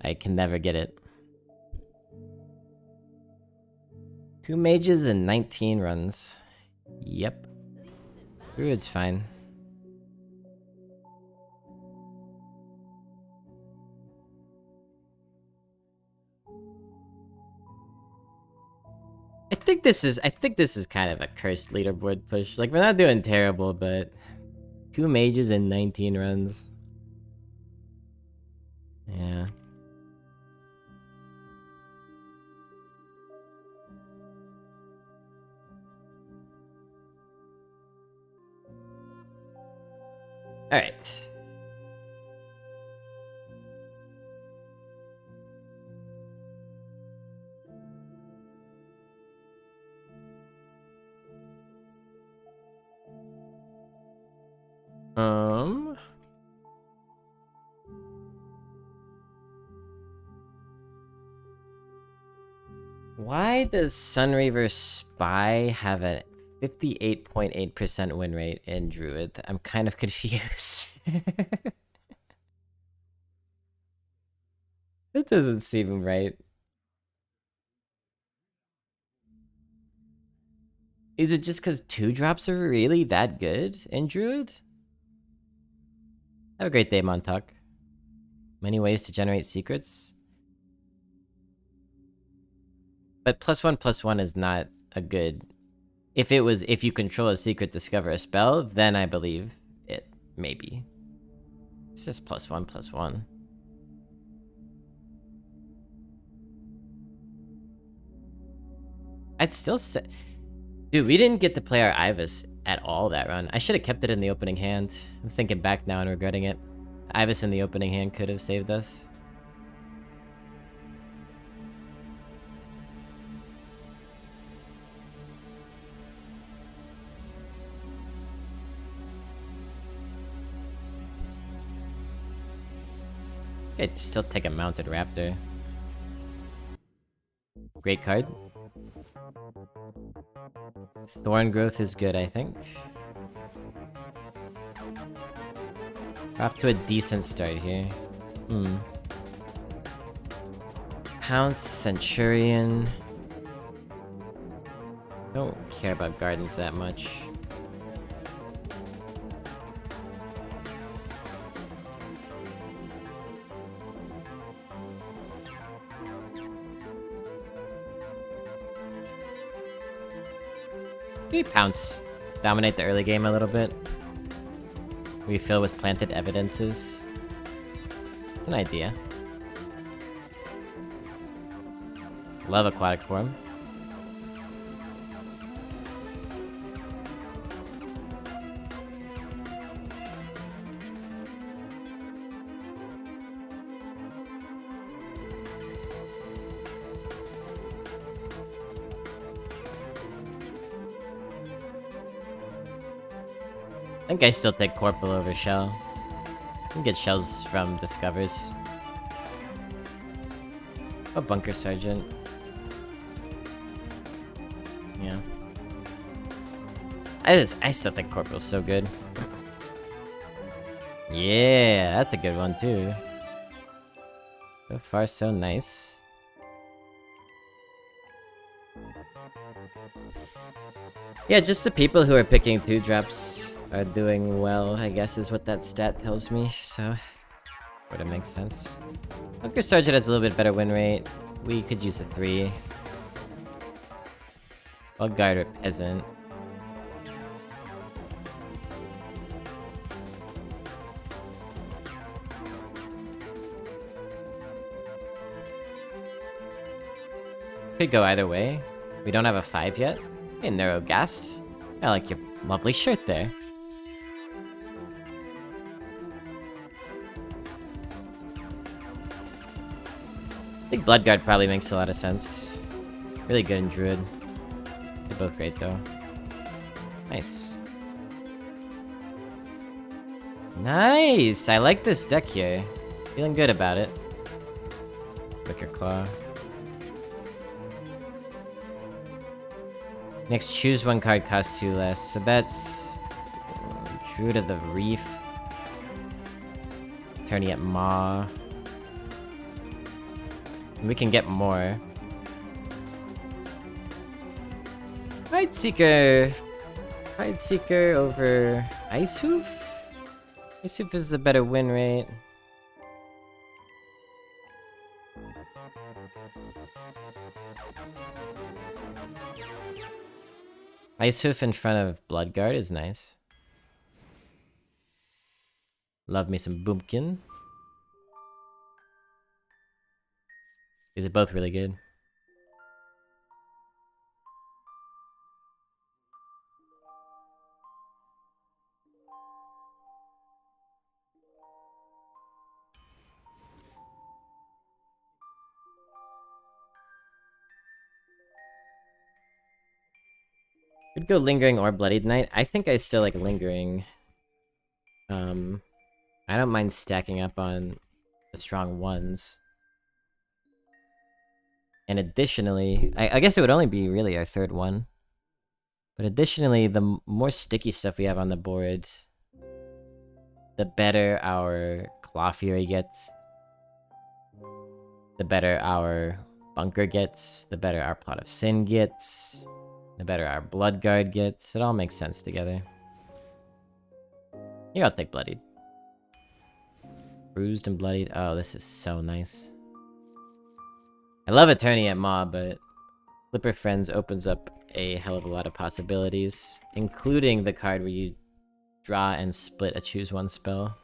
I can never get it. 2 mages and 19 runs. Yep. Druid's fine. I think this is kind of a cursed leaderboard push. Like, we're not doing terrible, but 2 mages and 19 runs. Yeah. All right. Why does Sunreaver Spy have a 58.8% win rate in Druid? I'm kind of confused. That doesn't seem right. Is it just because 2-drops are really that good in Druid? Have a great day, Montauk. Many ways to generate secrets. But +1/+1 is not a good... If you control a secret, discover a spell, then I believe it, maybe. It's just +1/+1. I'd still say... Dude, we didn't get to play our Ibis at all that run. I should have kept it in the opening hand. I'm thinking back now and regretting it. Ibis in the opening hand could have saved us. I'd still take a Mounted Raptor. Great card. Thorn Growth is good, I think. We're off to a decent start here. Pounce, Centurion. Don't care about Gardens that much. Maybe Pounce. Dominate the early game a little bit. Refill with planted evidences. It's an idea. Love Aquatic Form. I think I still take Corporal over Shell. I can get shells from Discovers. A Bunker Sergeant. Yeah. I still think Corporal's so good. Yeah, that's a good one too. So far, so nice. Yeah, just the people who are picking 2-drops are doing well, I guess is what that stat tells me, so... Would it make sense? Bunker Sergeant has a little bit better win rate. We could use a 3. I'll guard or Peasant. Could go either way. We don't have a 5 yet. Hey, Neurogast. I like your lovely shirt there. I think Bloodguard probably makes a lot of sense. Really good in Druid. They're both great though. Nice. Nice! I like this deck here. Feeling good about it. Wicker Claw. Next, choose 1 card, cost 2 less. So that's... Druid of the Reef. Attorney at Maw. We can get more. Pride Seeker. Pride Seeker over Ice Hoof? Ice Hoof is the better win rate. Ice Hoof in front of Bloodguard is nice. Love me some Boomkin. These are both really good. Could go Lingering or Bloodied Knight. I think I still like Lingering. I don't mind stacking up on the strong ones. And additionally, I guess it would only be really our third one. But additionally, the more sticky stuff we have on the board, the better our Claw Fury gets. The better our Bunker gets. The better our Plot of Sin gets. The better our Bloodguard gets. It all makes sense together. Here, I'll take Bloodied. Bruised and Bloodied. Oh, this is so nice. I love Attorney at Maw, but Flipper Friends opens up a hell of a lot of possibilities, including the card where you draw and split a choose one spell.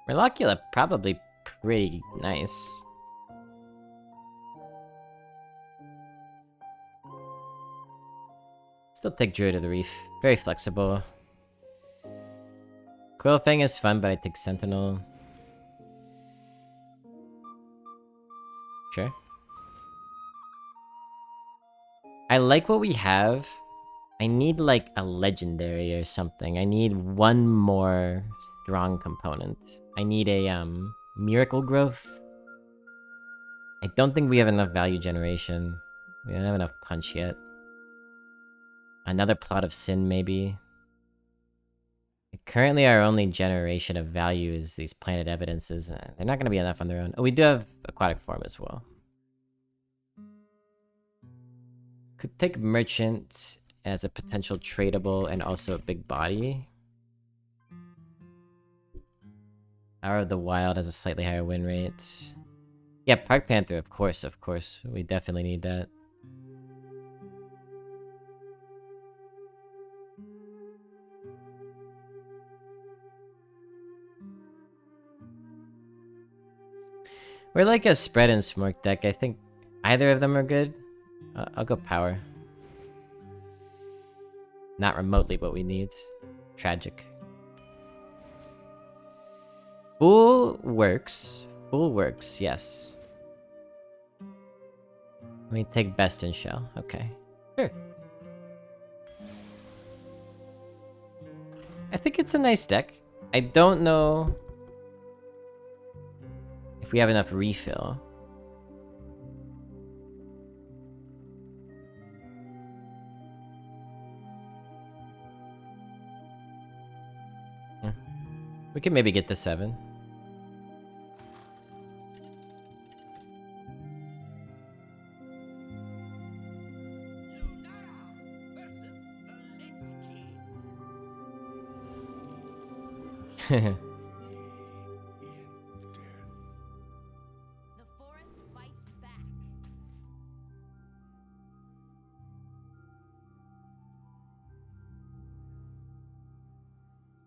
Relocula probably pretty nice. Still take Druid of the Reef. Very flexible. Quillfang is fun, but I take Sentinel. Sure. I like what we have. I need like a legendary or something. I need one more strong component. I need a Miracle Growth. I don't think we have enough value generation. We don't have enough punch yet. Another Plot of Sin, maybe. Currently, our only generation of value is these Planet Evidences. They're not going to be enough on their own. Oh, we do have Aquatic Form as well. Could take Merchant as a potential tradable and also a big body. Hour of the Wild has a slightly higher win rate. Yeah, Park Panther, of course, of course. We definitely need that. We're like a Spread and Smoke deck. I think either of them are good. I'll go Power. Not remotely what we need. Tragic. Fool works. Fool works, yes. Let me take Best in Shell. Okay. Sure. I think it's a nice deck. I don't know if we have enough refill. We can maybe get the 7.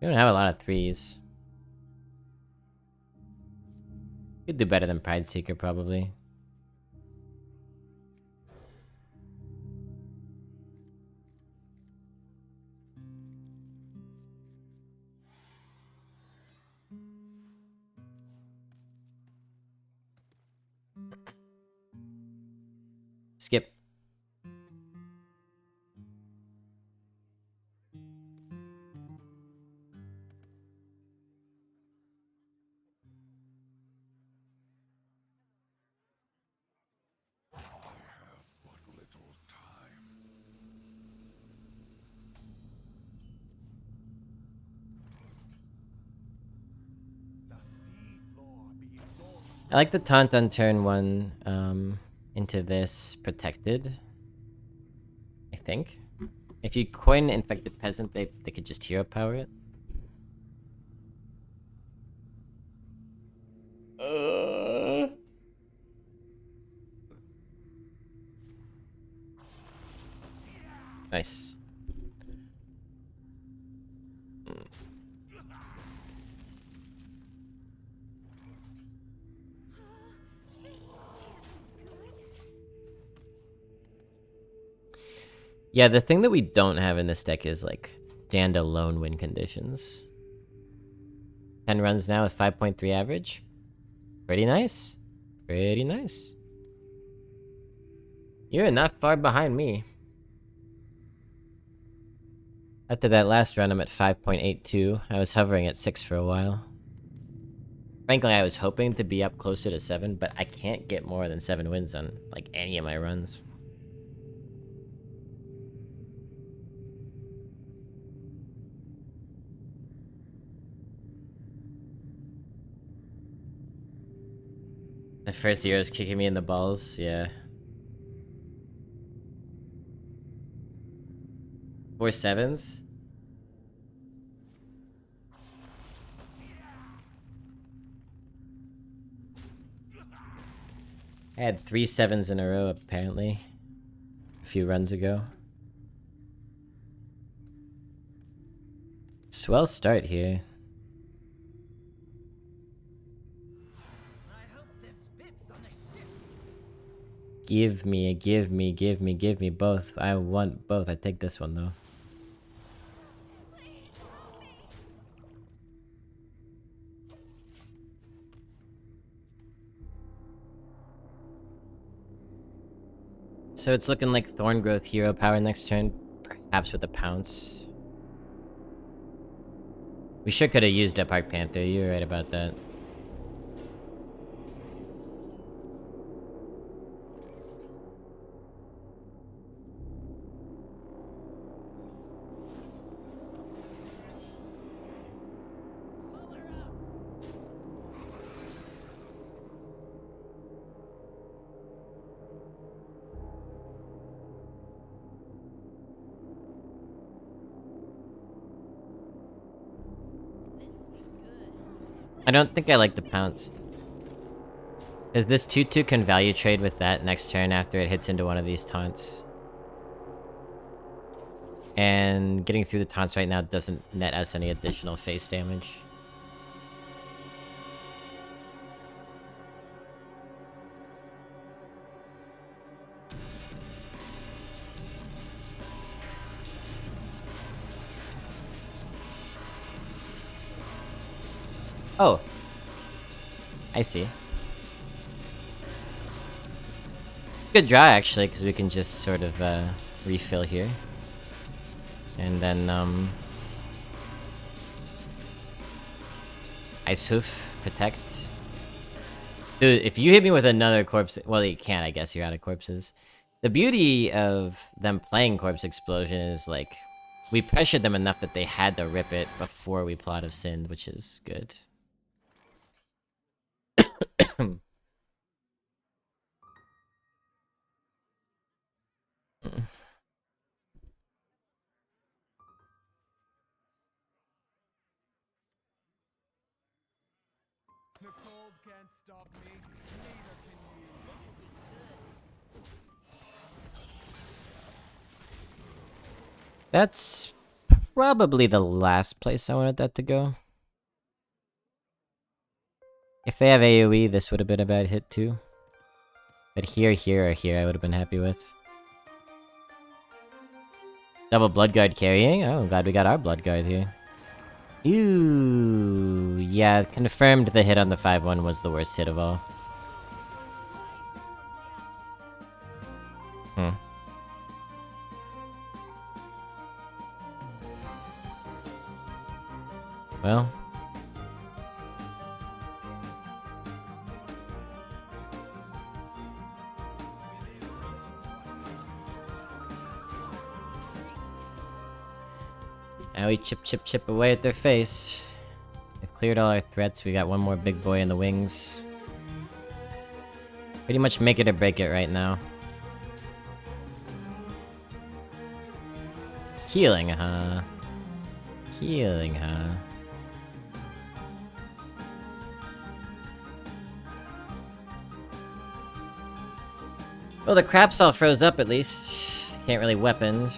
We don't have a lot of 3s. Could do better than Pride Seeker, probably. Skip. I like the taunt on turn 1 into this protected, I think. If you coin Infected Peasant, they could just hero power it. Nice. Yeah, the thing that we don't have in this deck is, like, standalone win conditions. 10 runs now with 5.3 average. Pretty nice. Pretty nice. You're not far behind me. After that last run, I'm at 5.82. I was hovering at 6 for a while. Frankly, I was hoping to be up closer to 7, but I can't get more than 7 wins on, like, any of my runs. The first hero is kicking me in the balls, yeah. 4 sevens? I had 3 sevens in a row, apparently. A few runs ago. Swell start here. Give me both. I want both. I take this one, though. So it's looking like Thorn Growth hero power next turn, perhaps with a pounce. We sure could have used a Park Panther, you were right about that. I don't think I like the pounce. Because this 2/2 can value trade with that next turn after it hits into one of these taunts. And getting through the taunts right now doesn't net us any additional face damage. Oh. I see. Good draw, actually, because we can just sort of, refill here. And then, Ice Hoof, protect. Dude, if you hit me with another corpse... Well, you can't, I guess, you're out of corpses. The beauty of them playing Corpse Explosion is, like... We pressured them enough that they had to rip it before we Plot of Sin, which is good. That's probably the last place I wanted that to go. If they have AoE, this would have been a bad hit too. But here, or here, I would have been happy with. Double Bloodguard carrying? Oh, glad we got our Bloodguard here. Ooh, yeah, confirmed the hit on the 5-1 was the worst hit of all. Well. Now we chip away at their face. We've cleared all our threats. We got one more big boy in the wings. Pretty much make it or break it right now. Healing, huh? Healing, huh? Well, the craps all froze up at least. Can't really weapon.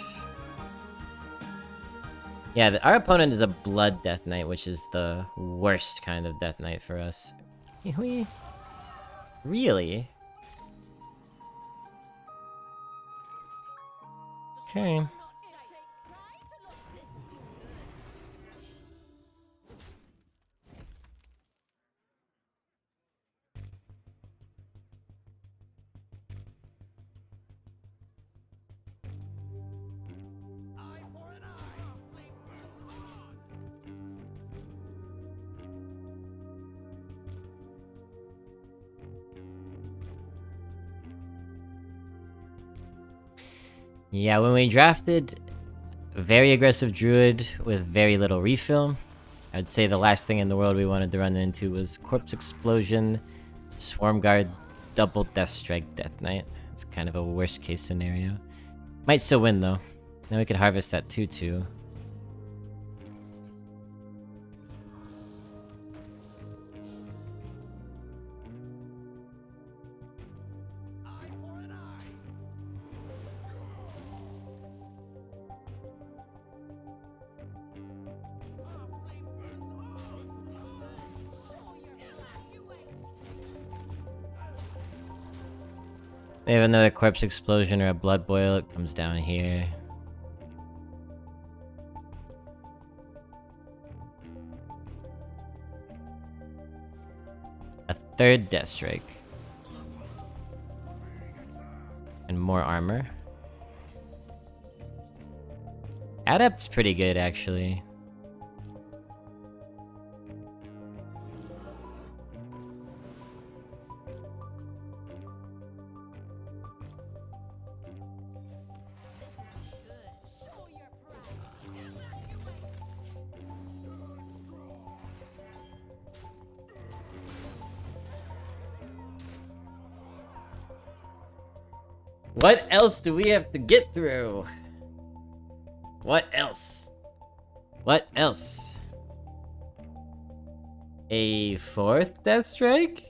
Yeah, our opponent is a Blood Death Knight, which is the worst kind of Death Knight for us. Really? Okay. Yeah, when we drafted a very aggressive Druid with very little refill, I'd say the last thing in the world we wanted to run into was Corpse Explosion, Swarm Guard, double Death Strike Death Knight. It's kind of a worst case scenario. Might still win though. Then we could harvest that 2/2. They have another Corpse Explosion or a Blood Boil. It comes down here. A third Death Strike. And more armor. Adept's pretty good, actually. What else do we have to get through? What else? What else? A fourth Death Strike?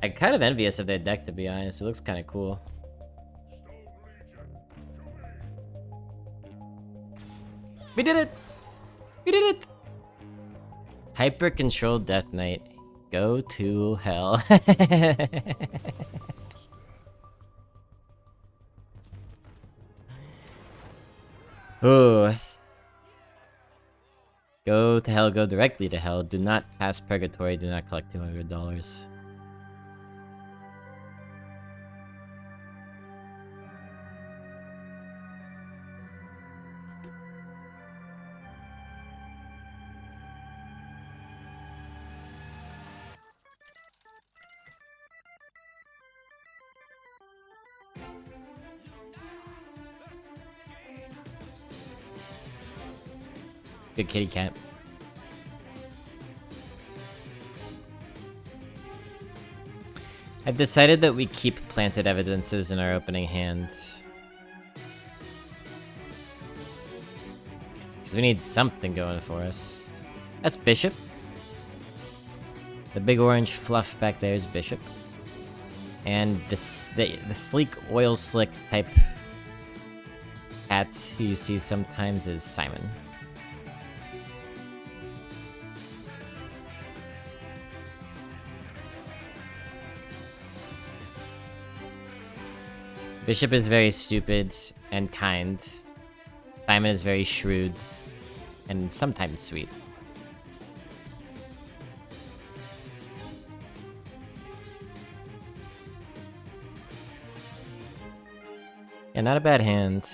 I'm kind of envious of their deck, to be honest. It looks kind of cool. We did it! We did it! Hyper-controlled Death Knight. Go to hell. Ooh. Go to hell, go directly to hell. Do not pass Purgatory, do not collect $200. Good kitty cat. I've decided that we keep planted evidences in our opening hand. Because we need something going for us. That's Bishop. The big orange fluff back there is Bishop. And the sleek oil slick type cat who you see sometimes is Simon. Bishop is very stupid and kind. Simon is very shrewd and sometimes sweet. Yeah, not a bad hand.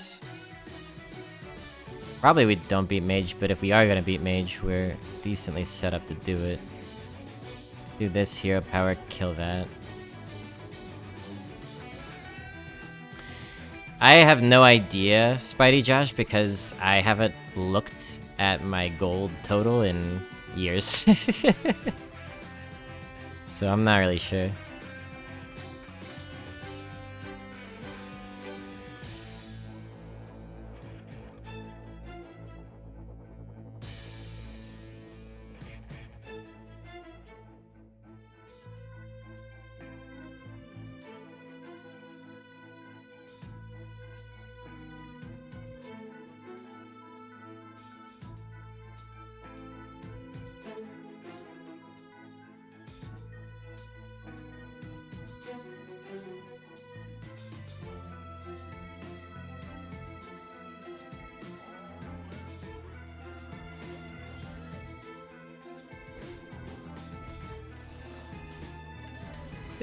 Probably we don't beat Mage, but if we are gonna beat Mage, we're decently set up to do it. Do this, hero power, kill that. I have no idea, Spidey Josh, because I haven't looked at my gold total in years. So I'm not really sure.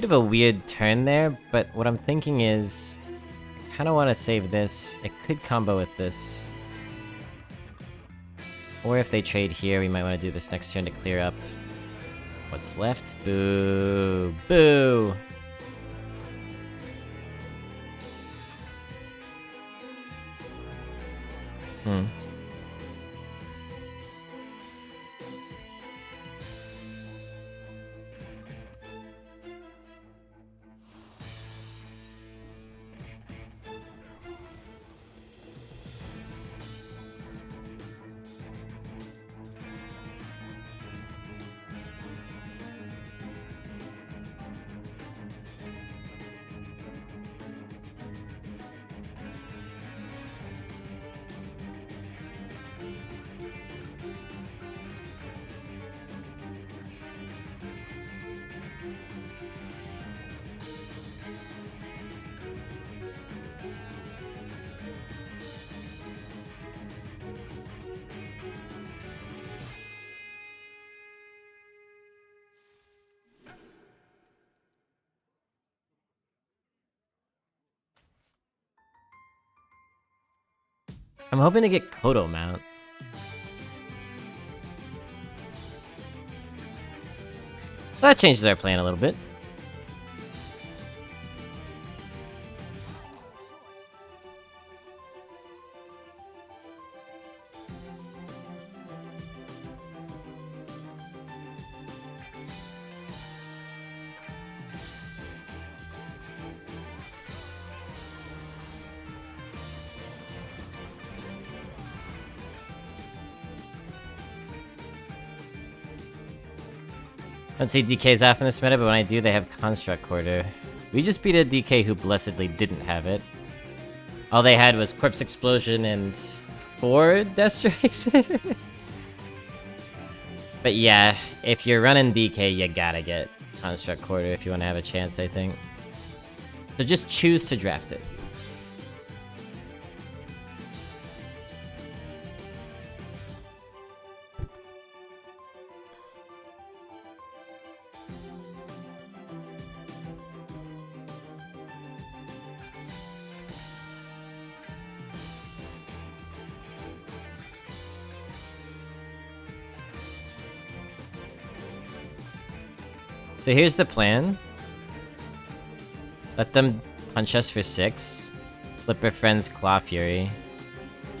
Bit of a weird turn there, but what I'm thinking is... I kinda wanna save this. It could combo with this. Or if they trade here, we might wanna do this next turn to clear up what's left. Boo! Boo! Hmm. I'm hoping to get Kodo mount. That changes our plan a little bit. I don't see DKs off in this meta, but when I do, they have Construct Quarter. We just beat a DK who blessedly didn't have it. All they had was Corpse Explosion and 4 Death Strikes. But yeah, if you're running DK, you gotta get Construct Quarter if you want to have a chance, I think. So just choose to draft it. So here's the plan. Let them punch us for 6. Flip our friend's Claw Fury.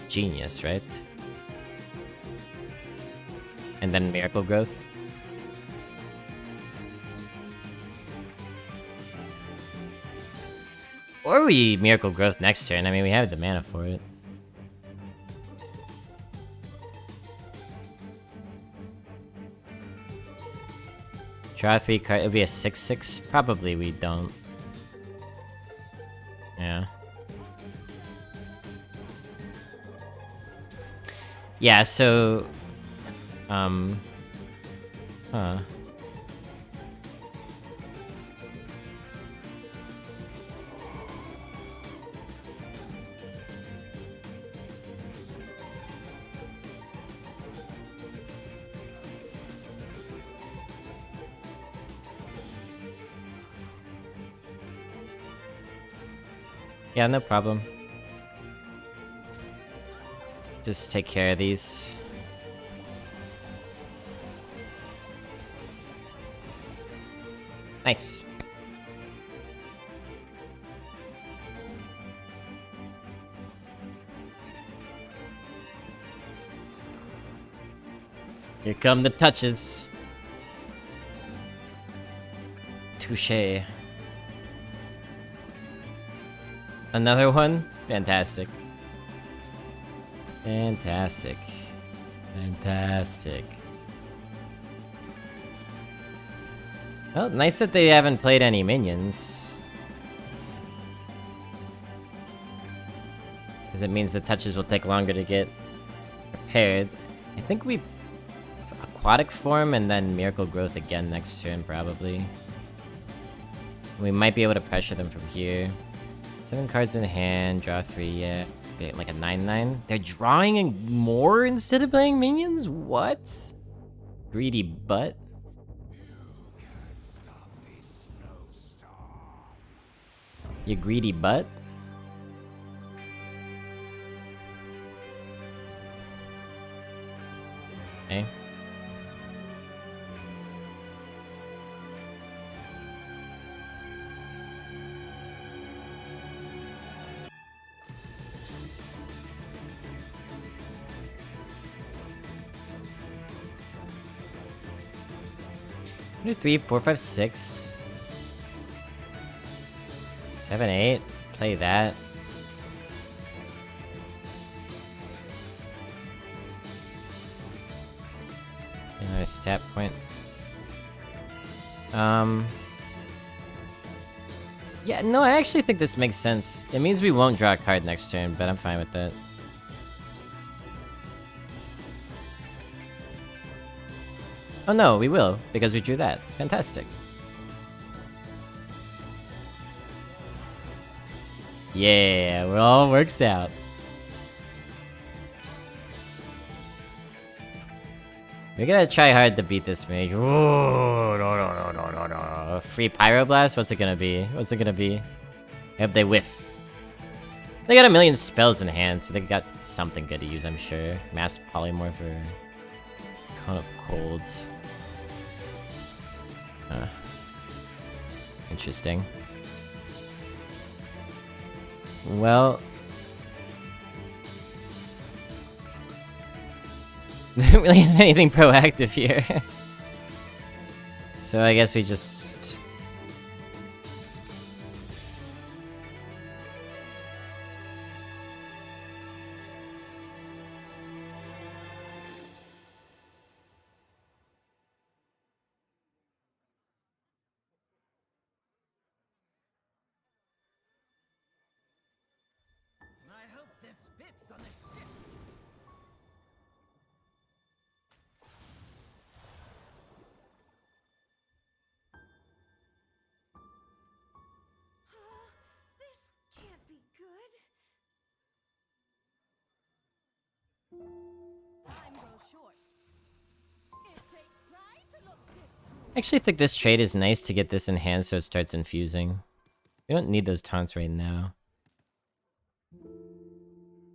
Genius, right? And then Miracle Growth. Or we Miracle Growth next turn. I mean, we have the mana for it. Draw 3 card. It'll be a 6/6. Probably we don't. Yeah. Yeah, so... Huh. Yeah, no problem. Just take care of these. Nice. Here come the touches. Touché. Another one? Fantastic. Fantastic. Fantastic. Well, nice that they haven't played any minions. Because it means the touches will take longer to get prepared. I think we... Aquatic Form and then Miracle Growth again next turn, probably. We might be able to pressure them from here. 7 cards in hand, draw 3, yeah. Okay, like a 9/9. They're drawing more instead of playing minions? What? Greedy butt. You greedy butt. Okay. Two, 3, 4, 5, 6, 7, 8. Play that. Another stat point. Yeah, no, I actually think this makes sense. It means we won't draw a card next turn, but I'm fine with that. Oh no, we will, because we drew that. Fantastic. Yeah, it all works out. We're gonna try hard to beat this mage. Ooh, no. Free Pyroblast? What's it gonna be? What's it gonna be? I hope they whiff. They got a million spells in hand, so they got something good to use, I'm sure. Mass Polymorph or Cone of Colds. Interesting. Well... don't really have anything proactive here. So I guess we just... I hope this fits on the ship. This can't be good. Time grows short. It takes pride to look this good. I actually think this trade is nice to get this in hand so it starts infusing. We don't need those taunts right now.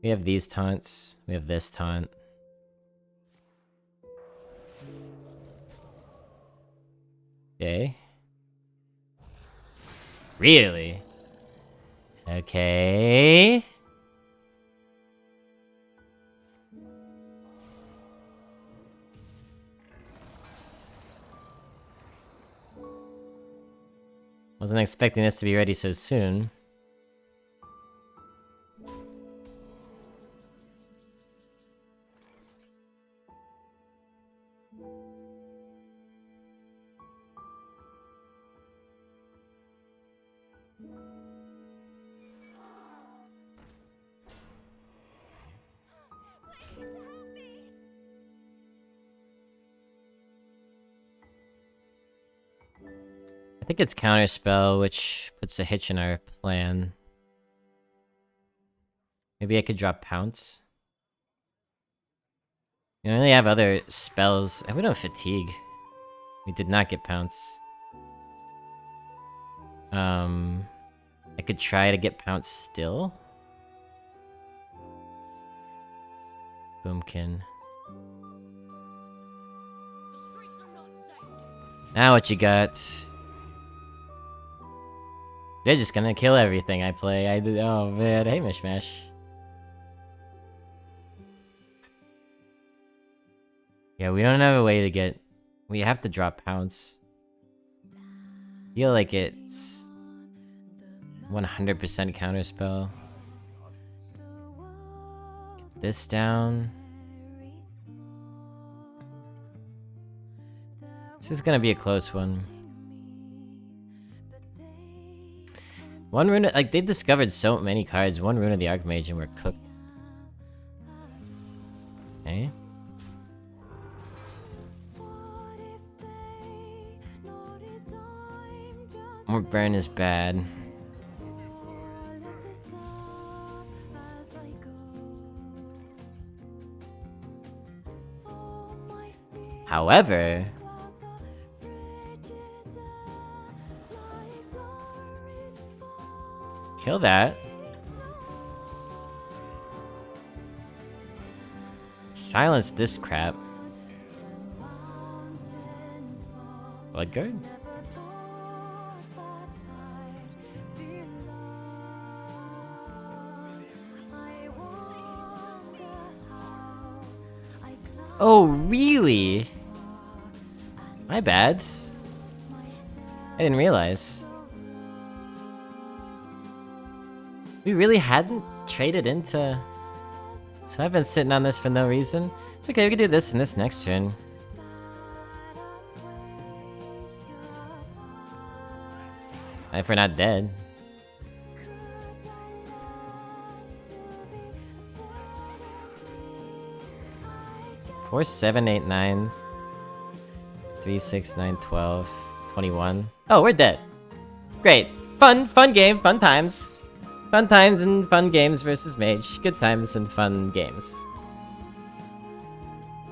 We have these taunts. We have this taunt. Okay. Really? Okay. Wasn't expecting this to be ready so soon. Please help me. I think it's counterspell, which puts a hitch in our plan. Maybe I could drop Pounce. We only have other spells. And we don't have Fatigue. We did not get Pounce. I could try to get Pounce still. Boomkin. The streets are not safe. Now what you got? They're just gonna kill everything I play. Oh man, hey Mishmash. Yeah, we don't have a way to get... We have to drop Pounce. Feel like it's 100% counterspell. Get this down. This is gonna be a close one. One rune, like they've discovered so many cards. One rune of the Archmage and we're cooked. Okay. More burn is bad. However, Kill that. Silence this crap. Blood guard? Oh, really? My bad. I didn't realize. We really hadn't traded into... So I've been sitting on this for no reason. It's okay, we can do this in this next turn. If we're not dead. 4, 7, 8, 9, 3, 6, 9, 12, 21. Oh, we're dead. Great. Fun game, fun times. Fun times and fun games versus mage. Good times and fun games.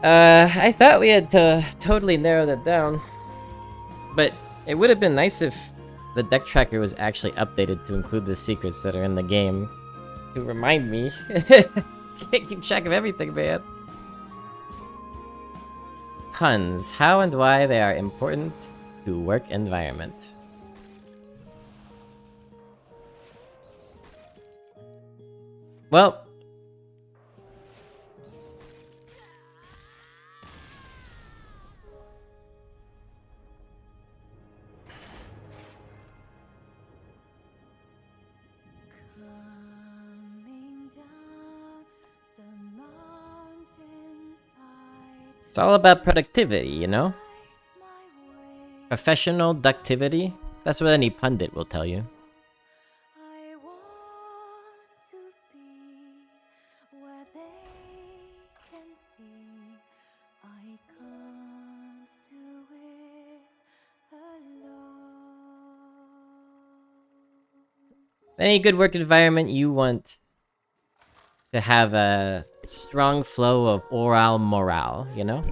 I thought we had to totally narrow that down. But it would have been nice if the deck tracker was actually updated to include the secrets that are in the game. To remind me. Can't keep track of everything, man. Puns. How and why they are important to work environment. Well. It's all about productivity, you know? Professional ductivity. That's what any pundit will tell you. Any good work environment, you want to have a strong flow of oral morale, you know?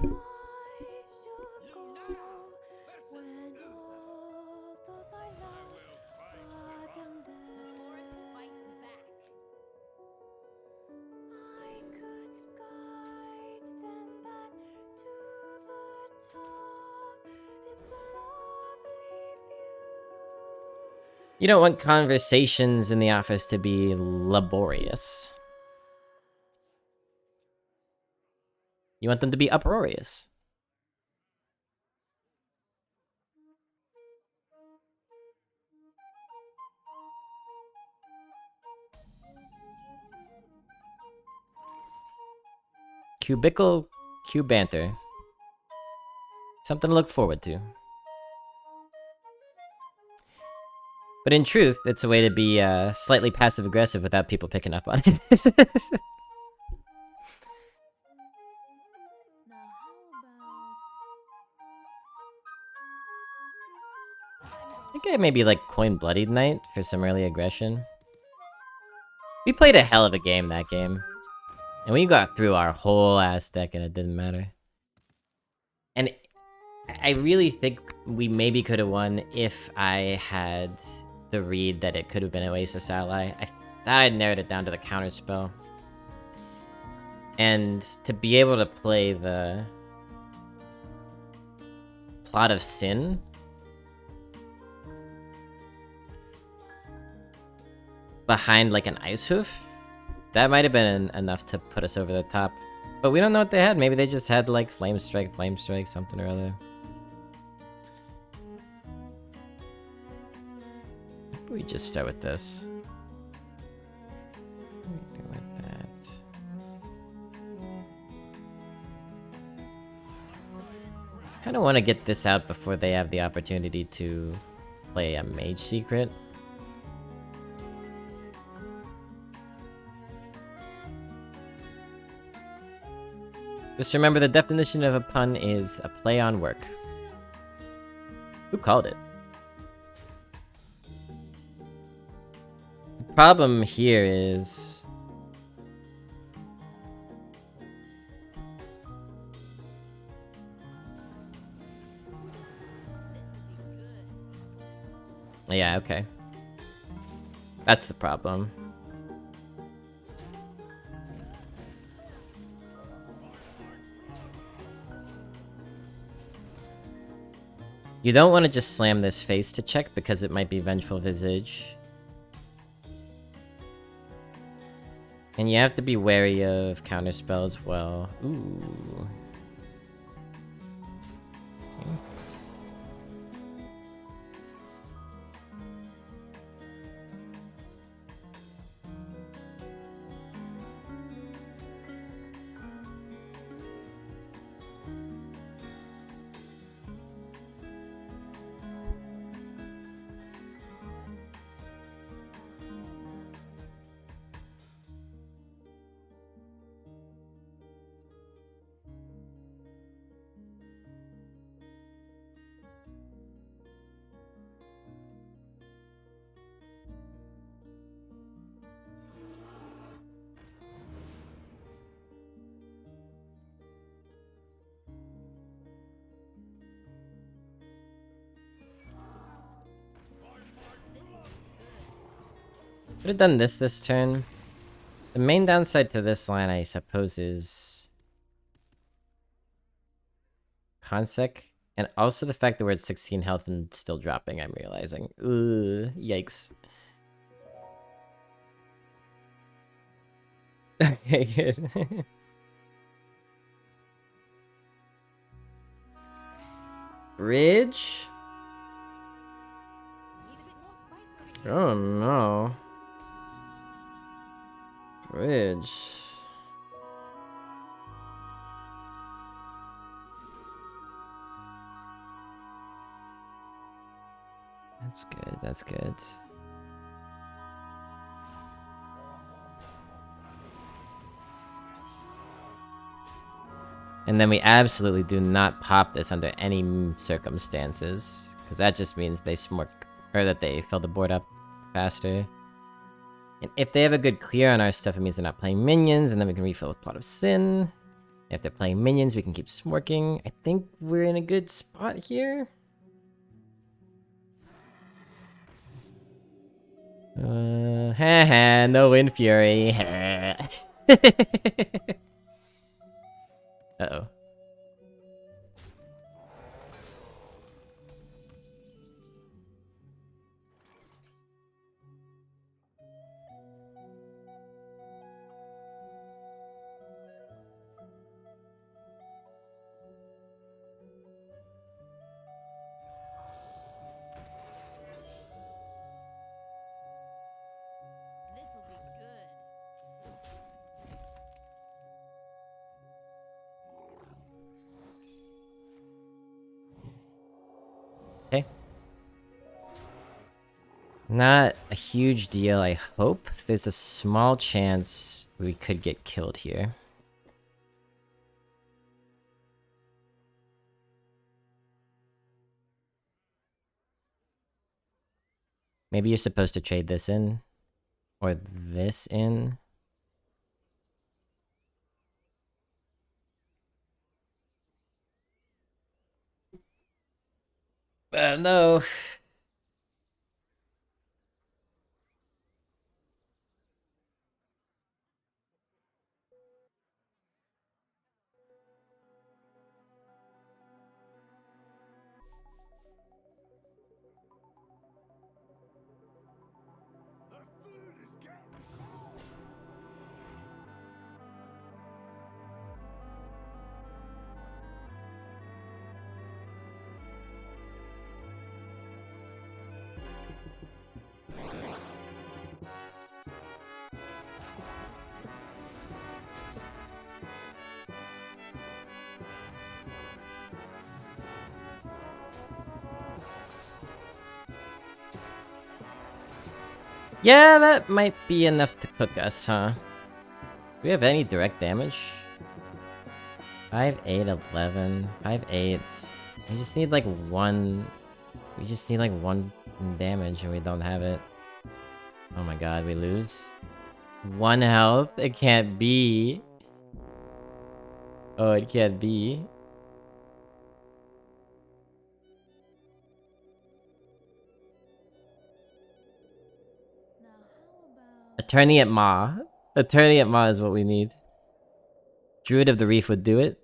You don't want conversations in the office to be laborious. You want them to be uproarious. Cubicle Q banter. Something to look forward to. But in truth, it's a way to be slightly passive-aggressive without people picking up on it. I think I maybe like Coin Bloodied Knight for some early aggression. We played a hell of a game that game. And we got through our whole ass deck and it didn't matter. And I really think we maybe could have won if I had the read that it could have been Oasis Ally. I thought I'd narrowed it down to the counter spell. And to be able to play the Plot of Sin behind like an Ice Hoof, that might have been enough to put us over the top. But we don't know what they had. Maybe they just had like Flame Strike, something or other. We just start with this. Go with that. Kind of want to get this out before they have the opportunity to play a Mage Secret. Just remember the definition of a pun is a play on work. Who called it? The problem here is... Yeah, okay. That's the problem. You don't want to just slam this face to check because it might be Vengeful Visage. And you have to be wary of counterspell as well. Ooh. Okay. Could have done this turn. The main downside to this line, I suppose, is Consec, and also the fact that we're at 16 health and still dropping, I'm realizing. Ugh, yikes. Okay, good. Bridge? Need a bit more spice. Oh no. Bridge. That's good, that's good. And then we absolutely do not pop this under any circumstances, because that just means they smork, or that they fill the board up faster. And if they have a good clear on our stuff, it means they're not playing minions, and then we can refill with Plot of Sin. If they're playing minions, we can keep smorking. I think we're in a good spot here. Haha, no Wind Fury. Uh-oh. This'll be good. Okay. Not a huge deal, I hope. There's a small chance we could get killed here. Maybe you're supposed to trade this in. Or this in. No. Yeah, that might be enough to cook us, huh? Do we have any direct damage? 5, 8, 11. 5, 8. We just need like one... We just need like one damage and we don't have it. Oh my god, we lose? 1 health? It can't be. Oh, it can't be. Now Attorney at Ma. Attorney at Ma is what we need. Druid of the Reef would do it.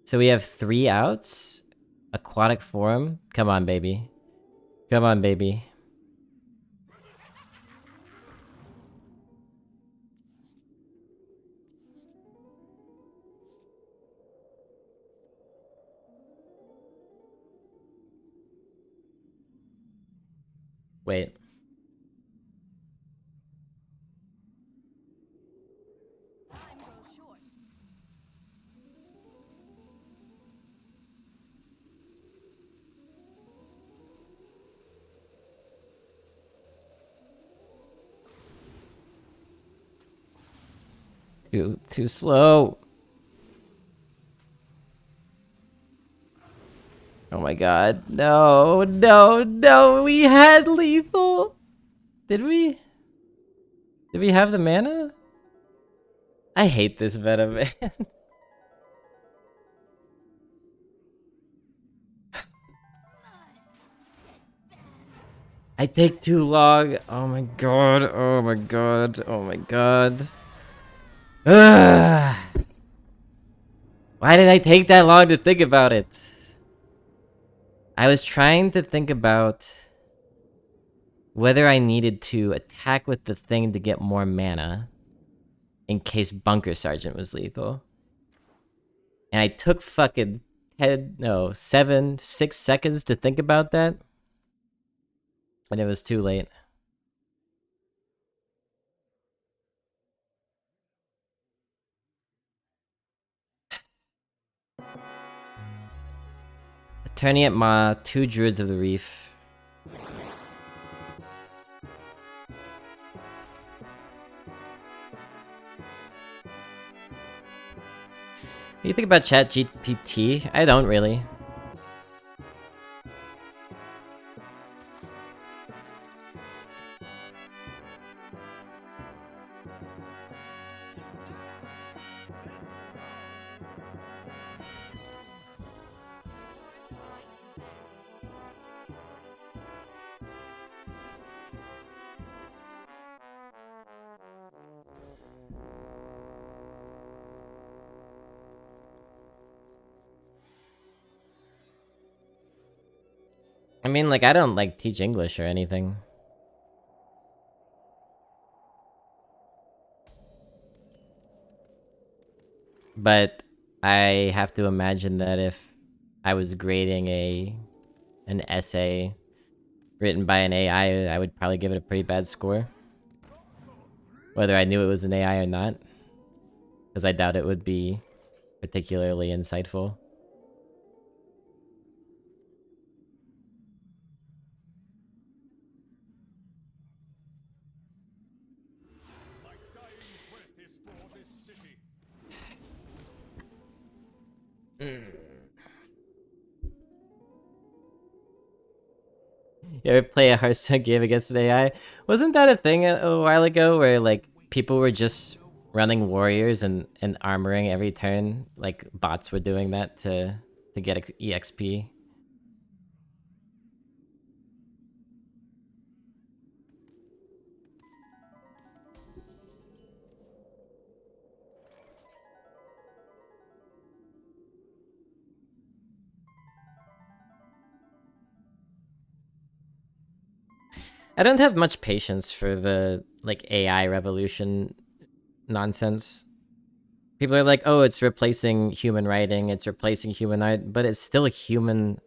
So we have 3 outs. Aquatic Forum. Come on, baby. Come on, baby. Wait. Time grows short. Too slow. Oh my god. No, no, no. We had lethal. Did we? Did we have the mana? I hate this meta, man. I take too long. Oh my god. Oh my god. Oh my god. Ugh. Why did I take that long to think about it? I was trying to think about whether I needed to attack with the thing to get more mana in case Bunker Sergeant was lethal. And I took fucking 6 seconds to think about that. And it was too late. Attorney at Ma, 2 Druids of the Reef. What do you think about ChatGPT? I don't really. I mean, like, I don't, like, teach English or anything. But I have to imagine that if I was grading an essay written by an AI, I would probably give it a pretty bad score. Whether I knew it was an AI or not. Because I doubt it would be particularly insightful. You ever play a Hearthstone game against an AI? Wasn't that a thing a while ago where like people were just running warriors and armoring every turn? Like bots were doing that to get EXP. I don't have much patience for the like AI revolution nonsense. People are like, "Oh, it's replacing human writing, it's replacing human art," but it's still human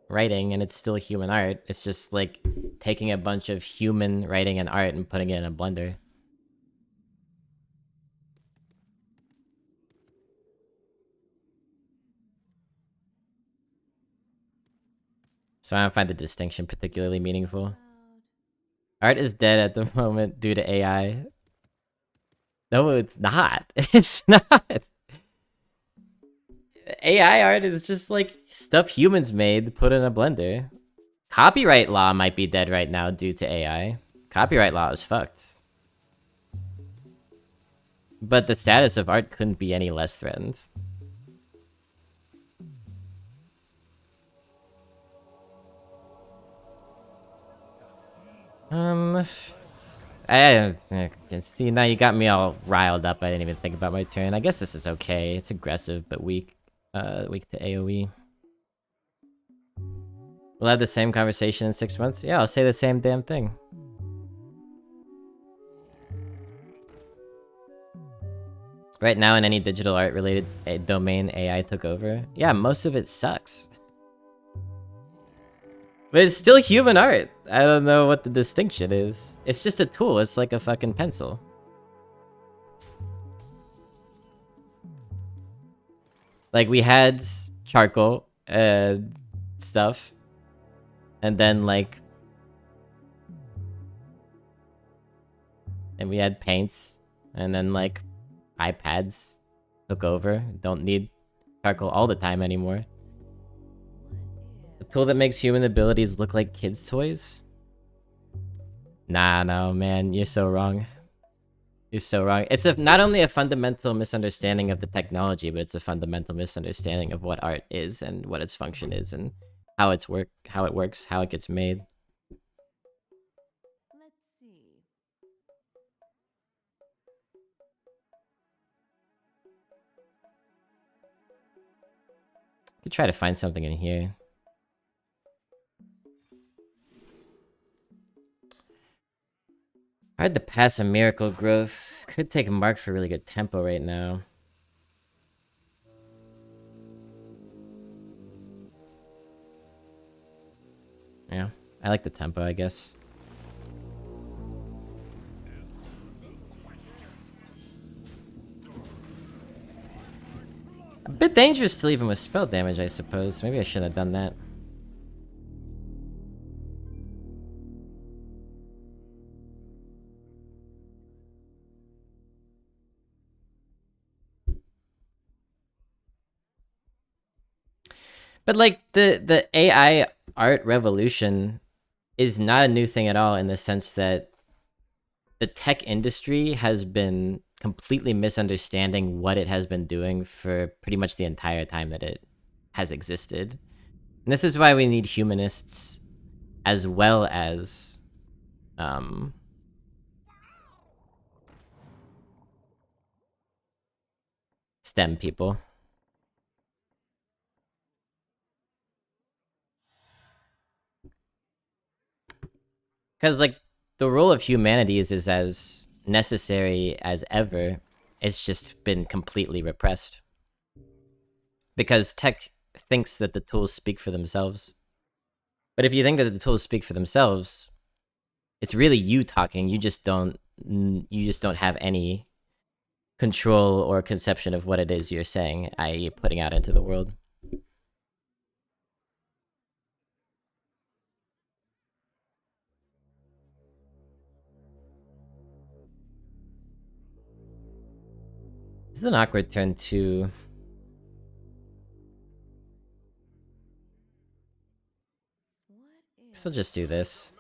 writing and it's still human art. It's just like taking a bunch of human writing and art and putting it in a blender. So I don't find the distinction particularly meaningful. Art is dead at the moment due to AI. No, it's not. It's not. AI art is just like stuff humans made put in a blender. Copyright law might be dead right now due to AI. Copyright law is fucked. But the status of art couldn't be any less threatened. See, now you got me all riled up. I didn't even think about my turn. I guess this is okay. It's aggressive, but weak. Weak to AoE. We'll have the same conversation in 6 months? Yeah, I'll say the same damn thing. Right now, in any digital art related domain AI took over, yeah, most of it sucks. But it's still human art. I don't know what the distinction is. It's just a tool. It's like a fucking pencil. Like, we had charcoal stuff. And then, like... And we had paints. And then, like, iPads took over. Don't need charcoal all the time anymore. A tool that makes human abilities look like kids' toys? Nah, no, man. You're so wrong. You're so wrong. It's not only a fundamental misunderstanding of the technology, but it's a fundamental misunderstanding of what art is and what its function is and how it works, how it gets made. Let's see. Could try to find something in here. Hard to pass a miracle growth. Could take a mark for really good tempo right now. Yeah, I like the tempo, I guess. A bit dangerous to leave him with spell damage, I suppose. Maybe I shouldn't have done that. But like the AI art revolution is not a new thing at all in the sense that the tech industry has been completely misunderstanding what it has been doing for pretty much the entire time that it has existed. And this is why we need humanists as well as STEM people. Because, like, the role of humanities is as necessary as ever. It's just been completely repressed. Because tech thinks that the tools speak for themselves. But if you think that the tools speak for themselves, it's really you talking. You just don't have any control or conception of what it is you're saying, i.e. putting out into the world. This is an awkward turn too. So I'll just do this.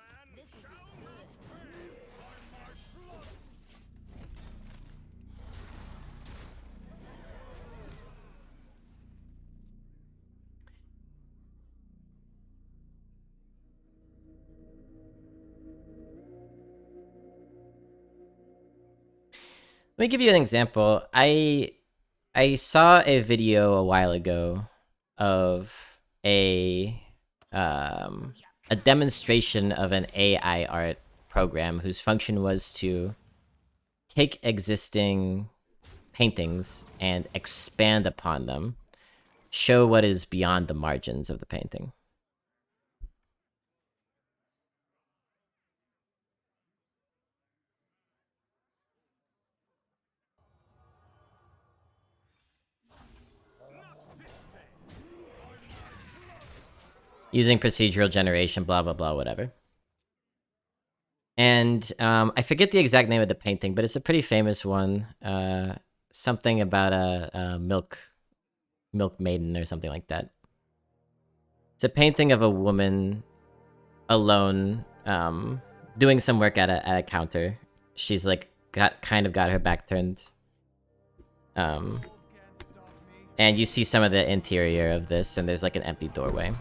Let me give you an example. I saw a video a while ago of a demonstration of an AI art program whose function was to take existing paintings and expand upon them, show what is beyond the margins of the painting. Using procedural generation, blah, blah, blah, whatever. And I forget the exact name of the painting, but it's a pretty famous one. Something about a milk maiden or something like that. It's a painting of a woman alone, doing some work at a counter. She's like got her back turned. And you see some of the interior of this, and there's like an empty doorway.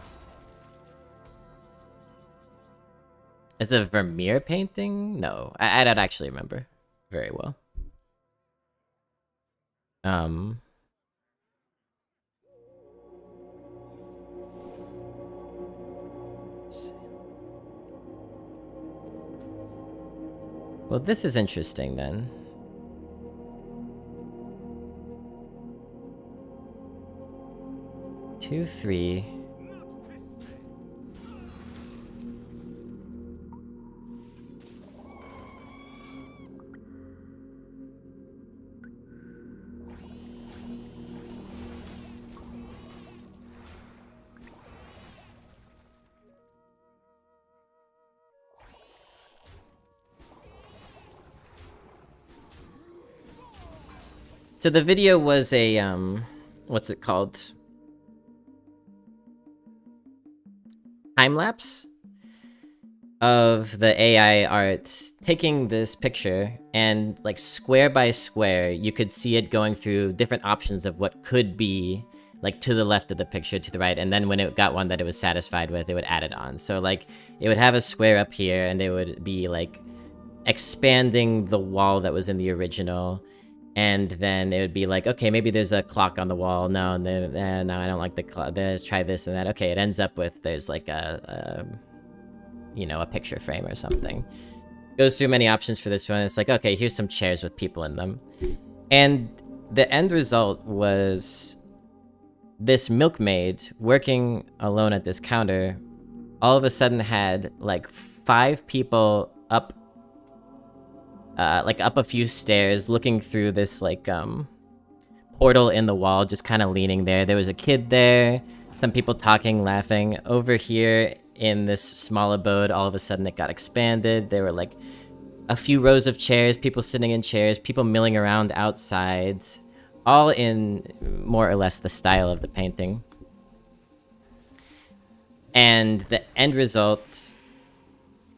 Is it a Vermeer painting? No, I don't actually remember very well. Well, this is interesting then. Two, three. So the video was a, what's it called? Time-lapse of the AI art taking this picture, and like square by square, you could see it going through different options of what could be like to the left of the picture, to the right, and then when it got one that it was satisfied with, it would add it on. So like it would have a square up here, and it would be like expanding the wall that was in the original, and then it would be like, okay, maybe there's a clock on the wall. No, no, I don't like the clock. Let's try this and that. Okay, it ends up with there's like a you know, a picture frame or something. Goes through many options for this one. It's like, okay, here's some chairs with people in them, and the end result was this milkmaid working alone at this counter. All of a sudden, had like 5 people up. Like up a few stairs, looking through this like portal in the wall, just kind of leaning there. There was a kid there, some people talking, laughing. Over here in this small abode, all of a sudden it got expanded. There were like a few rows of chairs, people sitting in chairs, people milling around outside, all in more or less the style of the painting. And the end result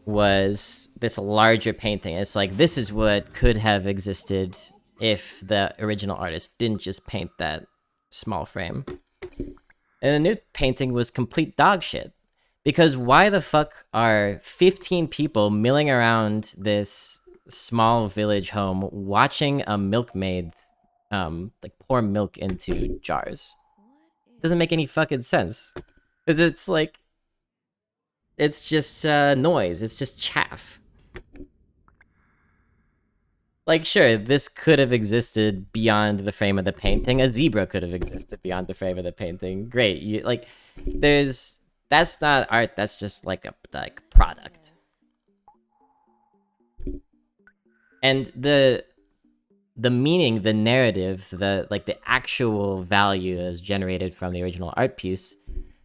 was this larger painting. It's like, this is what could have existed if the original artist didn't just paint that small frame. And the new painting was complete dog shit. Because why the fuck are 15 people milling around this small village home watching a milkmaid like pour milk into jars? Doesn't make any fucking sense. Because it's like, it's just noise. It's just chaff. Like, sure, this could have existed beyond the frame of the painting. A zebra could have existed beyond the frame of the painting. Great. You, like, that's not art. That's just like a product. And the meaning, the narrative, the actual value is generated from the original art piece,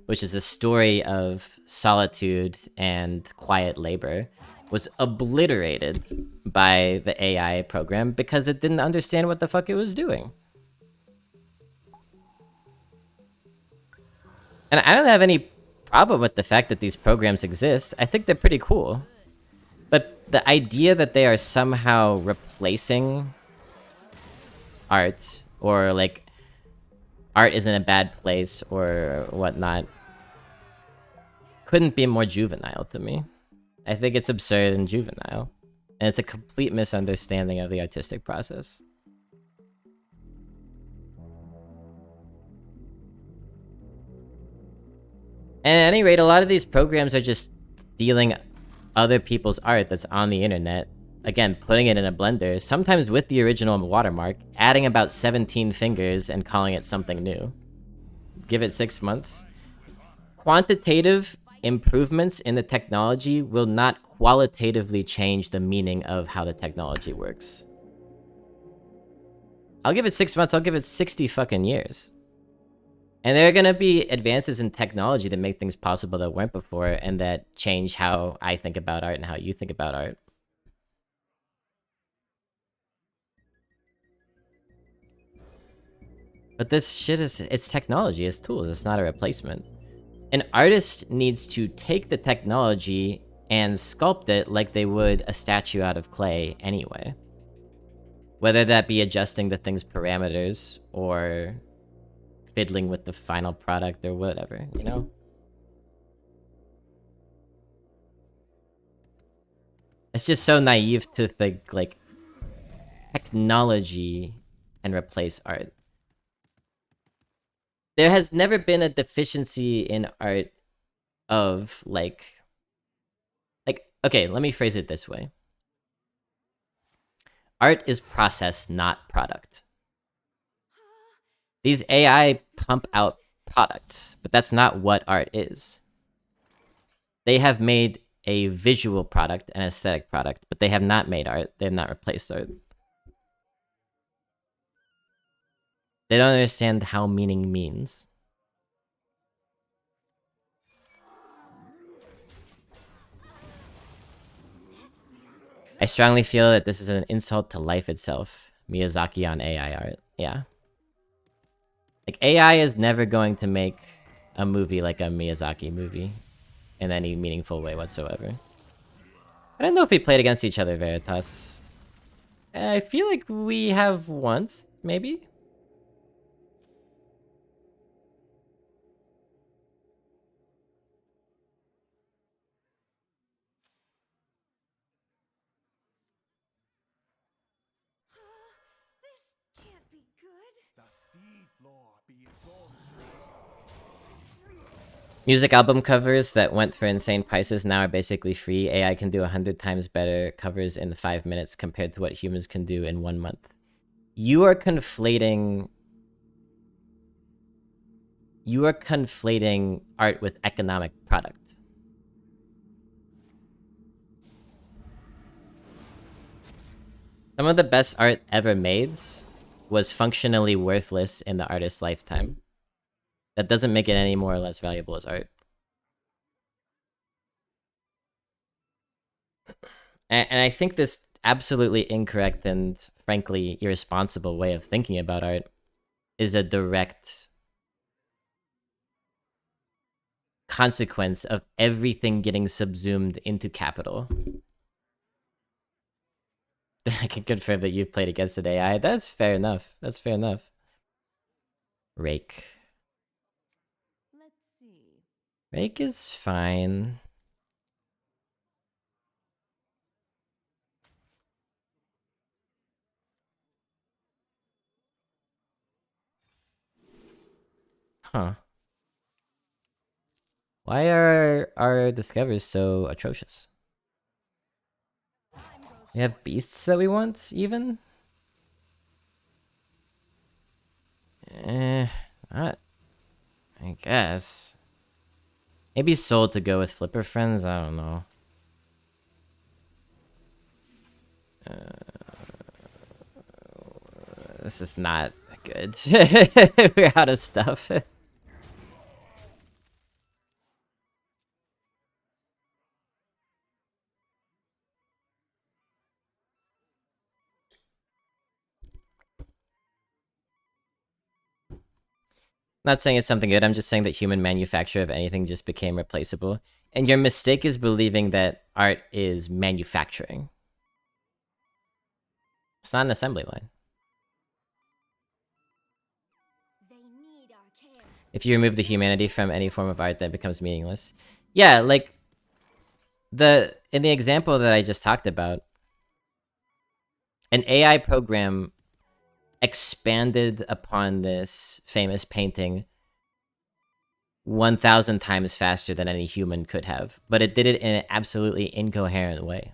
which is a story of solitude and quiet labor, was obliterated by the AI program because it didn't understand what the fuck it was doing. And I don't have any problem with the fact that these programs exist. I think they're pretty cool. But the idea that they are somehow replacing art, or like art is in a bad place or whatnot, couldn't be more juvenile to me. I think it's absurd and juvenile. And it's a complete misunderstanding of the artistic process. And at any rate, a lot of these programs are just stealing other people's art that's on the internet. Again, putting it in a blender, sometimes with the original watermark, adding about 17 fingers and calling it something new. Give it 6 months. Quantitative improvements in the technology will not qualitatively change the meaning of how the technology works. I'll give it 6 months, I'll give it 60 fucking years. And there are gonna be advances in technology that make things possible that weren't before, and that change how I think about art and how you think about art. But this shit it's technology, it's tools, it's not a replacement. An artist needs to take the technology and sculpt it like they would a statue out of clay anyway. Whether that be adjusting the thing's parameters or fiddling with the final product or whatever, you know? It's just so naive to think, like, technology can replace art. There has never been a deficiency in art of, like, okay, let me phrase it this way. Art is process, not product. These AI pump out products, but that's not what art is. They have made a visual product, an aesthetic product, but they have not made art. They have not replaced art. They don't understand how meaning means. I strongly feel that this is an insult to life itself. Miyazaki on AI art. Yeah. Like, AI is never going to make a movie like a Miyazaki movie in any meaningful way whatsoever. I don't know if we played against each other, Veritas. I feel like we have once, maybe? This can't be good. The sea floor be exalted. Music album covers that went for insane prices now are basically free. AI can do 100 times better covers in 5 minutes compared to what humans can do in 1 month. You are conflating art with economic product. Some of the best art ever made was functionally worthless in the artist's lifetime. That doesn't make it any more or less valuable as art. And I think this absolutely incorrect and frankly irresponsible way of thinking about art is a direct consequence of everything getting subsumed into capital. I can confirm that you've played against an AI. That's fair enough. That's fair enough. Rake. Let's see. Rake is fine. Huh. Why are our discoveries so atrocious? We have beasts that we want, even? Not. I guess. Maybe sold to go with Flipper Friends? I don't know. This is not good. We're out of stuff. Not saying it's something good, I'm just saying that human manufacture of anything just became replaceable. And your mistake is believing that art is manufacturing. It's not an assembly line. They need our care. If you remove the humanity from any form of art, that becomes meaningless. Yeah, like in the example that I just talked about, an AI program expanded upon this famous painting 1,000 times faster than any human could have, but it did it in an absolutely incoherent way.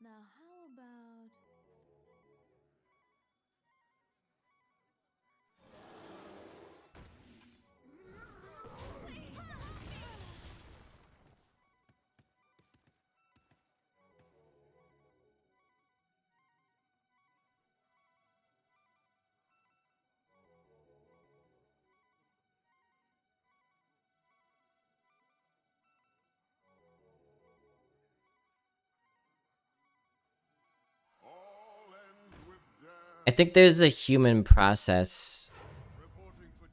Now how about All ends with death. I think there's a human process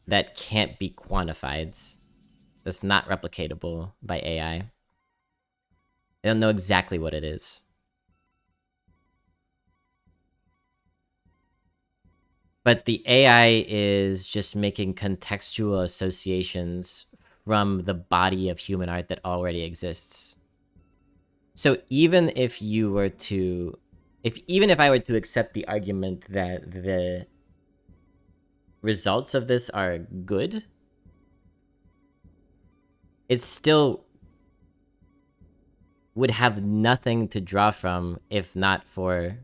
that can't be quantified, that's not replicatable by AI. I don't know exactly what it is. But the AI is just making contextual associations from the body of human art that already exists. So even if you were to, even if I were to accept the argument that the results of this are good, it still would have nothing to draw from if not for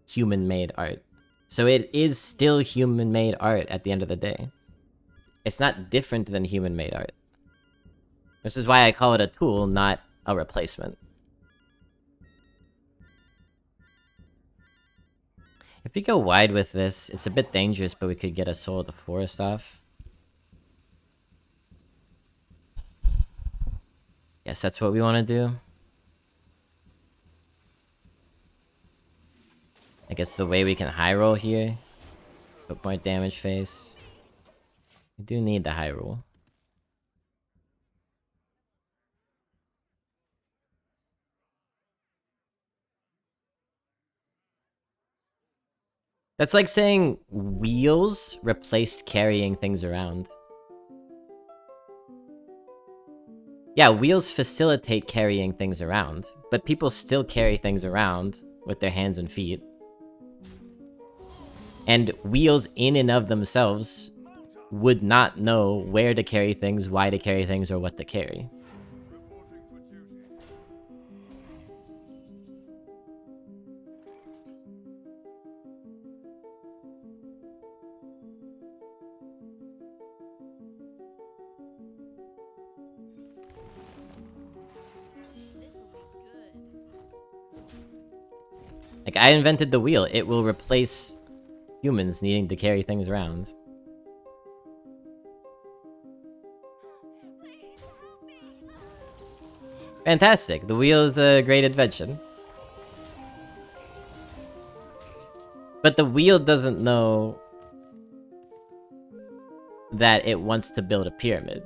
human-made art. So it is still human-made art at the end of the day. It's not different than human-made art. This is why I call it a tool, not a replacement. If we go wide with this, it's a bit dangerous, but we could get a Soul of the Forest off. Yes, that's what we want to do. I guess the way we can high roll here. Put more damage face. We do need the high roll. That's like saying wheels replaced carrying things around. Yeah, wheels facilitate carrying things around, but people still carry things around with their hands and feet. And wheels in and of themselves would not know where to carry things, why to carry things, or what to carry. Reporting for duty. Like, I invented the wheel. It will replace humans needing to carry things around. Fantastic. The wheel is a great invention. But the wheel doesn't know that it wants to build a pyramid.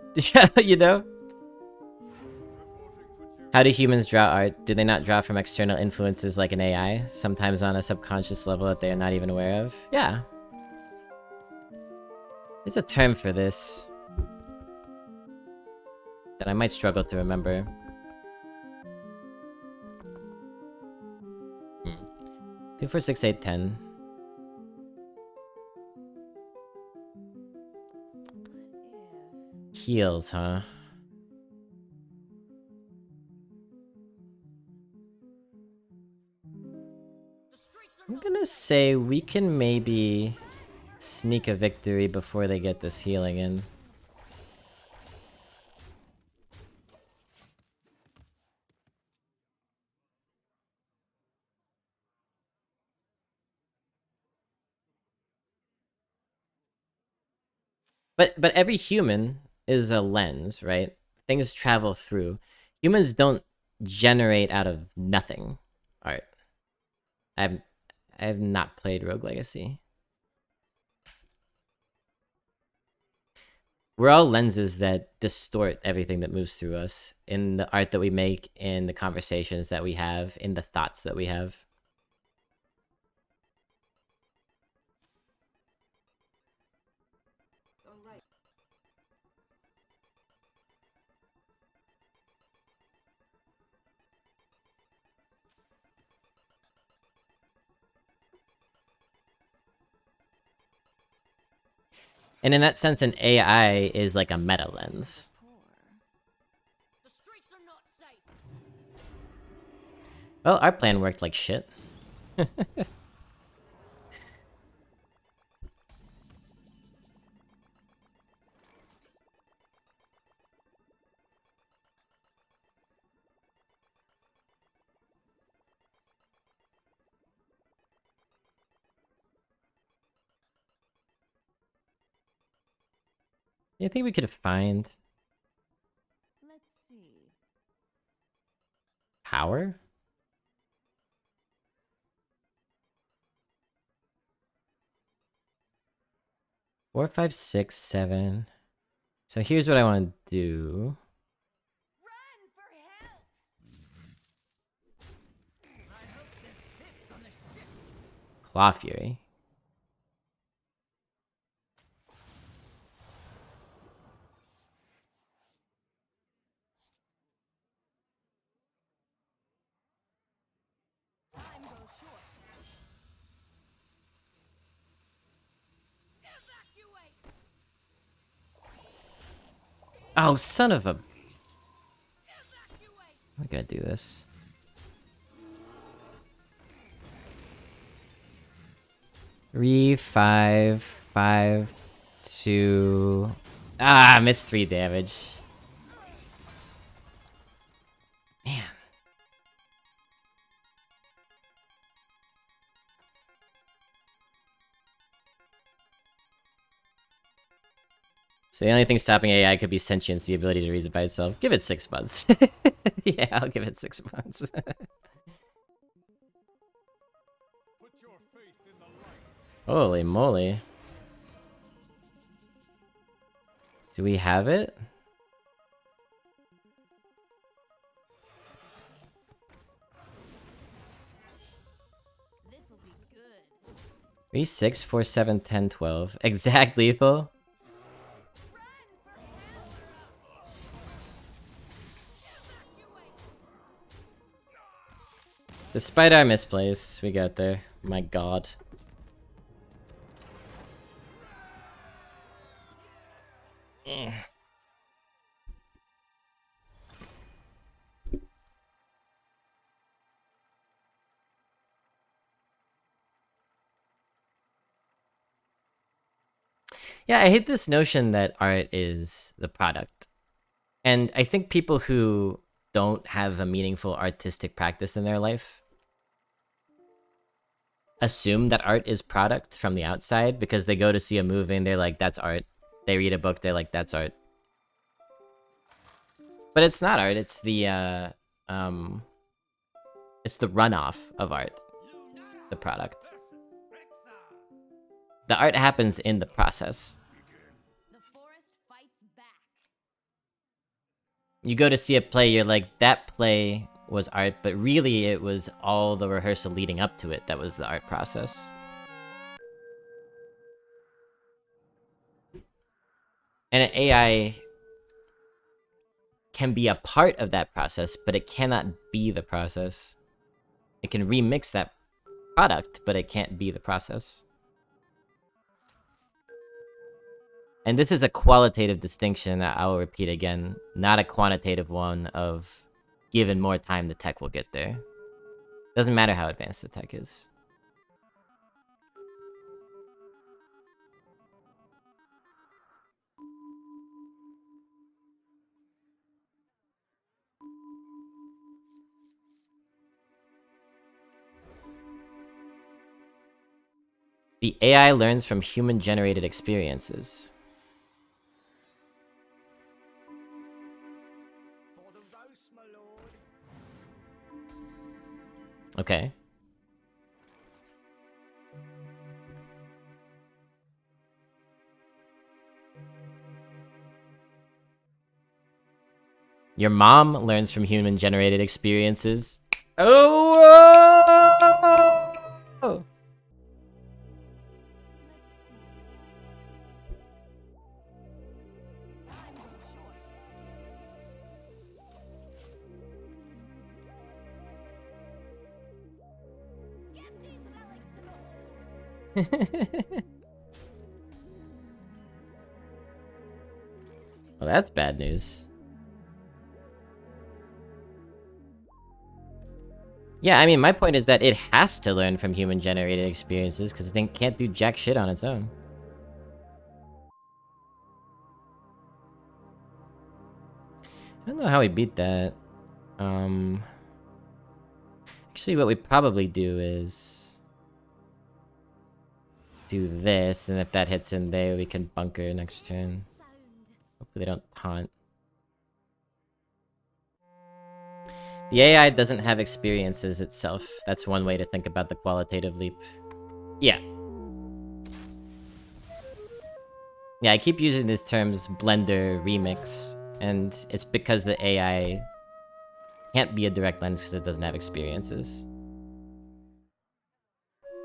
You know? How do humans draw art? Do they not draw from external influences like an AI? Sometimes on a subconscious level that they are not even aware of? Yeah. There's a term for this that I might struggle to remember. 2, 4, 6, 8, 10. Heals, huh? I'm gonna say we can maybe sneak a victory before they get this healing in. But every human is a lens, right? Things travel through. Humans don't generate out of nothing. Art. I have not played Rogue Legacy. We're all lenses that distort everything that moves through us in the art that we make, in the conversations that we have, in the thoughts that we have. And in that sense, an AI is like a meta lens. The streets are not safe. Well, our plan worked like shit. You think we could find Let's see. power? Four, five, six, seven. So here's what I want to do. Run for help! Claw Fury. Oh, son of a... I'm gonna do this. Three, five, 2... Ah, missed 3 damage. Man. So the only thing stopping AI could be sentience, the ability to reason by itself. Give it 6 months. Yeah, I'll give it 6 months. Put your faith in the light. Holy moly. Do we have it? This'll be good. 3, 6, 4, 7, 10, 12. Exact lethal? Despite our misplays, we got there. My god. Eh. Yeah, I hate this notion that art is the product. And I think people who don't have a meaningful artistic practice in their life assume that art is product from the outside because they go to see a movie and they're like, that's art. They read a book, they're like, that's art. But it's not art, it's the runoff of art, the product. The art happens in the process. The forest fights back. You go to see a play, you're like, that play was art, but really it was all the rehearsal leading up to it that was the art process. And an AI can be a part of that process, but it cannot be the process. It can remix that product, but it can't be the process. And this is a qualitative distinction that I will repeat again, not a quantitative one of given more time the tech will get there. Doesn't matter how advanced the tech is. The AI learns from human-generated experiences. For the roast, my lord. Okay. Your mom learns from human-generated experiences. Oh! Let's see. Time goes short. Get these relics to the hold. Well, that's bad news. Yeah, I mean, my point is that it has to learn from human-generated experiences because it can't do jack shit on its own. I don't know how we beat that. Actually, what we probably do is do this, and if that hits in there, we can bunker next turn. Hopefully they don't taunt. The AI doesn't have experiences itself. That's one way to think about the qualitative leap. Yeah. Yeah, I keep using these terms blender, remix, and it's because the AI can't be a direct lens because it doesn't have experiences.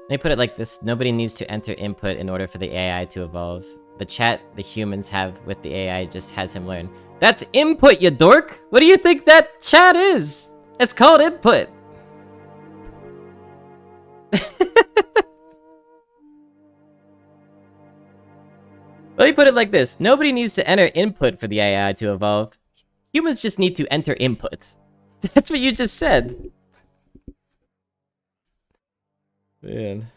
Let me put it like this. Nobody needs to enter input in order for the AI to evolve. The chat the humans have with the AI just has him learn. That's input, you dork! What do you think that chat is? It's called input! Let me put it like this. Nobody needs to enter input for the AI to evolve. Humans just need to enter input. That's what you just said. Man.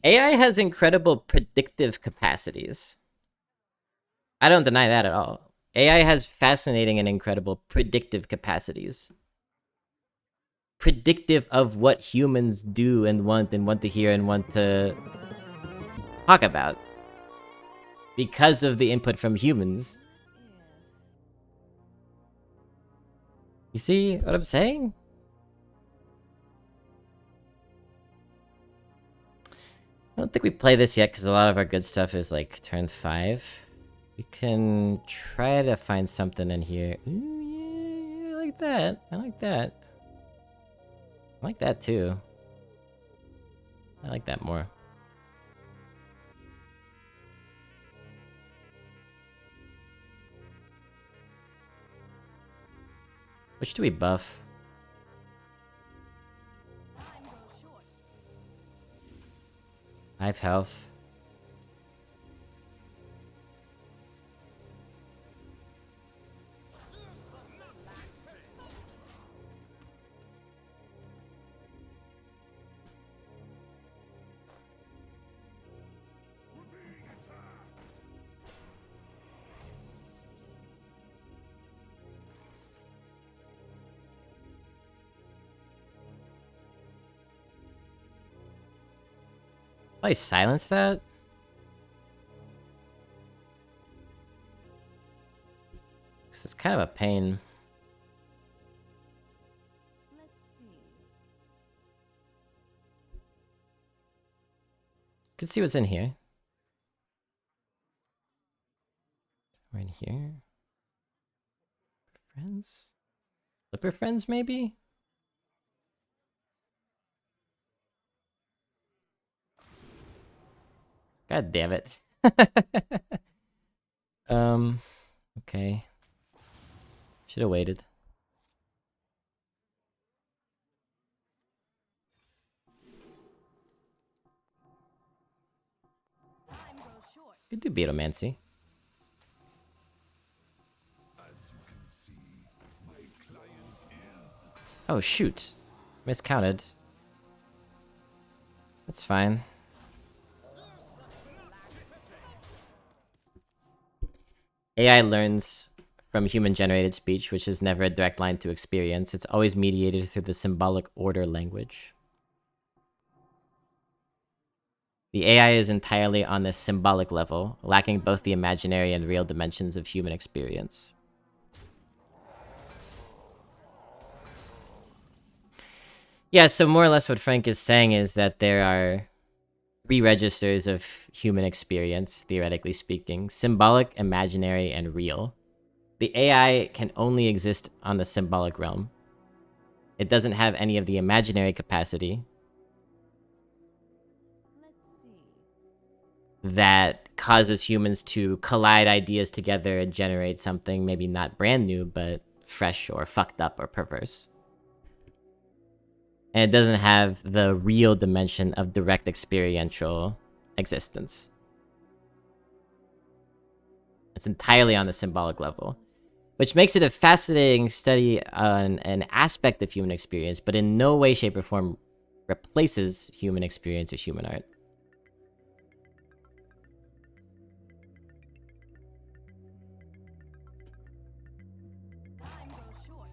AI has incredible predictive capacities. I don't deny that at all. AI has fascinating and incredible predictive capacities. Predictive of what humans do and want to hear and want to talk about. Because of the input from humans. You see what I'm saying? I don't think we play this yet because a lot of our good stuff is like turn 5. We can try to find something in here. Ooh, yeah, I like that. I like that. I like that too. I like that more. Which do we buff? I have health. I silence that? Because it's kind of a pain. Let's see. Could see what's in here. Right here. Friends? Flipper friends, maybe? God damn it. Okay. Should have waited. Time goes short. Could do Beetlemancy. Oh, shoot. Miscounted. That's fine. AI learns from human-generated speech, which is never a direct line to experience. It's always mediated through the symbolic order language. The AI is entirely on this symbolic level, lacking both the imaginary and real dimensions of human experience. Yeah, so more or less what Frank is saying is that there are 3 registers of human experience, theoretically speaking: symbolic, imaginary, and real. The AI can only exist on the symbolic realm. It doesn't have any of the imaginary capacity Let's see. that causes humans to collide ideas together and generate something maybe not brand new, but fresh or fucked up or perverse. And it doesn't have the real dimension of direct experiential existence. It's entirely on the symbolic level, which makes it a fascinating study on an aspect of human experience, but in no way, shape, or form replaces human experience or human art. Time goes short.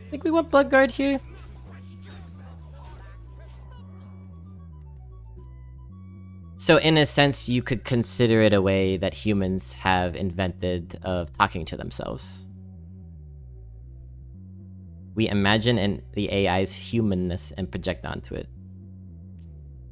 I think we want Bloodguard here. So in a sense, you could consider it a way that humans have invented of talking to themselves. We imagine in the AI's humanness and project onto it.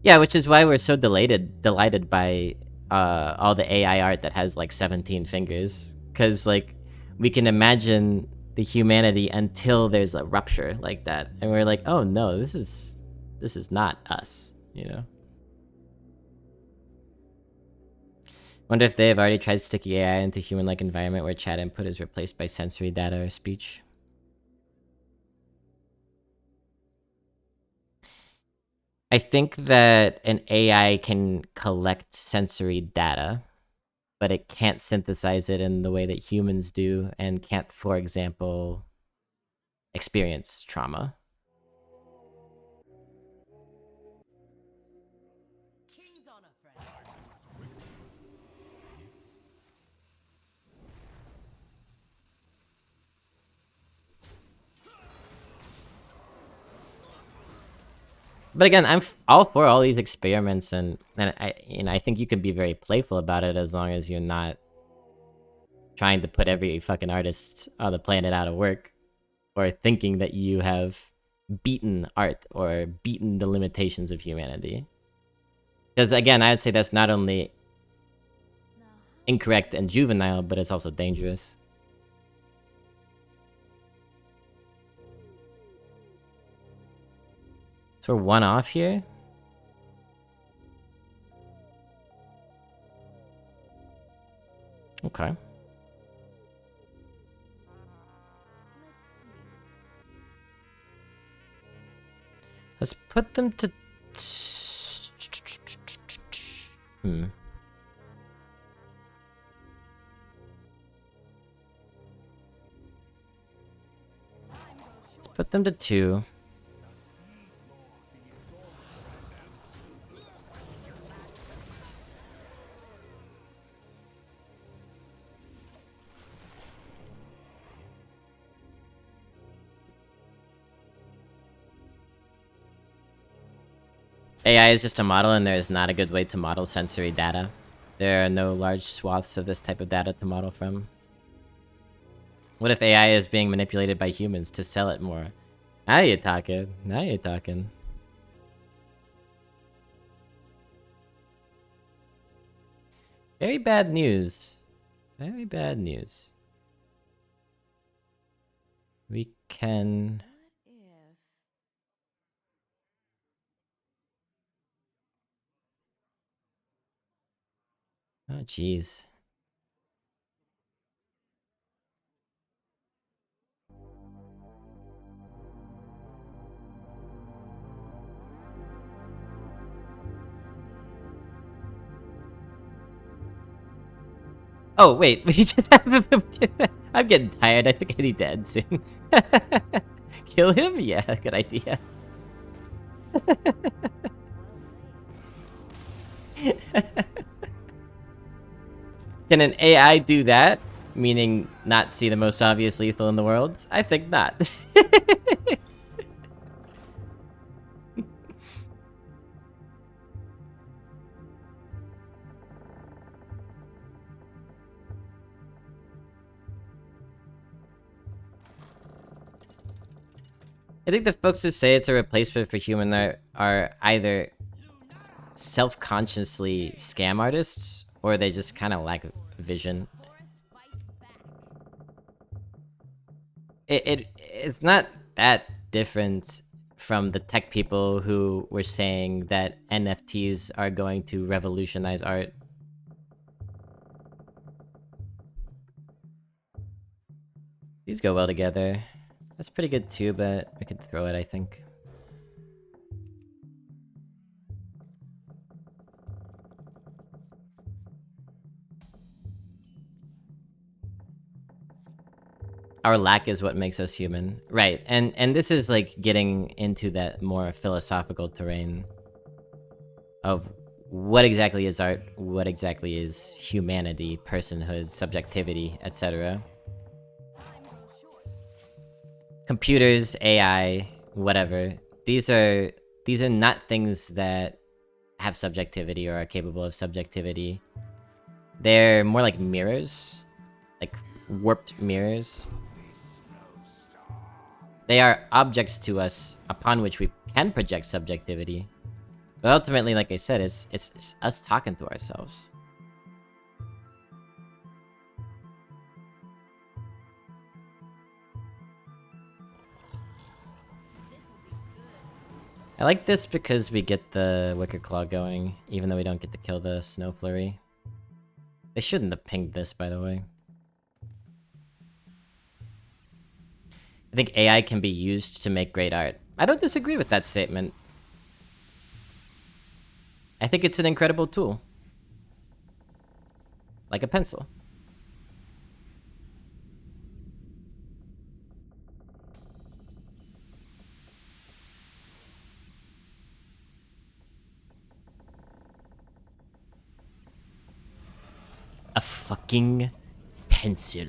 Yeah, which is why we're so delighted by all the AI art that has like 17 fingers, because like we can imagine the humanity until there's a rupture like that, and we're like, oh no, this is not us, you know. Wonder if they have already tried sticking AI into human-like environment where chat input is replaced by sensory data or speech. I think that an AI can collect sensory data, but it can't synthesize it in the way that humans do, and can't, for example, experience trauma. King's honor, friend. But again, I'm all for all these experiments, and I think you can be very playful about it as long as you're not trying to put every fucking artist on the planet out of work, or thinking that you have beaten art or beaten the limitations of humanity. Because again, I would say that's not only incorrect and juvenile, but it's also dangerous. So we're one off here? Okay. Let's put them to... Let's put them to 2. AI is just a model, and there is not a good way to model sensory data. There are no large swaths of this type of data to model from. What if AI is being manipulated by humans to sell it more? Now you're talking. Now you're talking. Very bad news. Very bad news. We can... Oh, jeez. Oh, wait. We just have... I'm getting tired. I think I need to end soon. Kill him? Yeah, good idea. Can an AI do that? Meaning not see the most obvious lethal in the world? I think not. I think the folks who say it's a replacement for human art are either self-consciously scam artists, or they just kind of lack vision. It's not that different from the tech people who were saying that NFTs are going to revolutionize art. These go well together. That's pretty good too, but we could throw it, I think. Our lack is what makes us human. Right, and this is like getting into that more philosophical terrain of what exactly is art, what exactly is humanity, personhood, subjectivity, etc. Computers, AI, whatever. These are not things that have subjectivity or are capable of subjectivity. They're more like mirrors, like warped mirrors. They are objects to us upon which we can project subjectivity. But ultimately, like I said, it's us talking to ourselves. I like this because we get the Wicker Claw going, even though we don't get to kill the Snow Flurry. They shouldn't have pinged this, by the way. I think AI can be used to make great art. I don't disagree with that statement. I think it's an incredible tool. Like a pencil. A fucking pencil.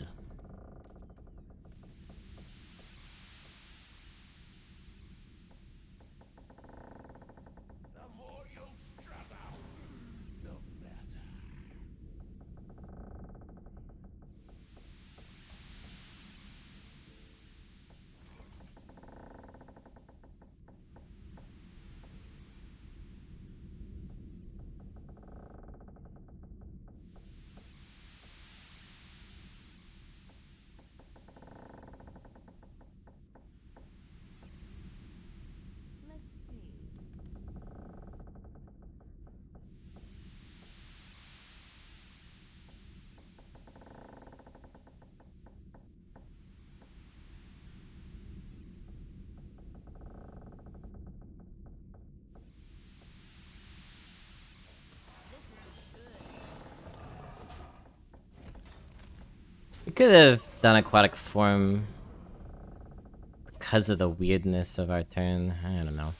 Let's see. We could have done aquatic form because of the weirdness of our turn. I don't know.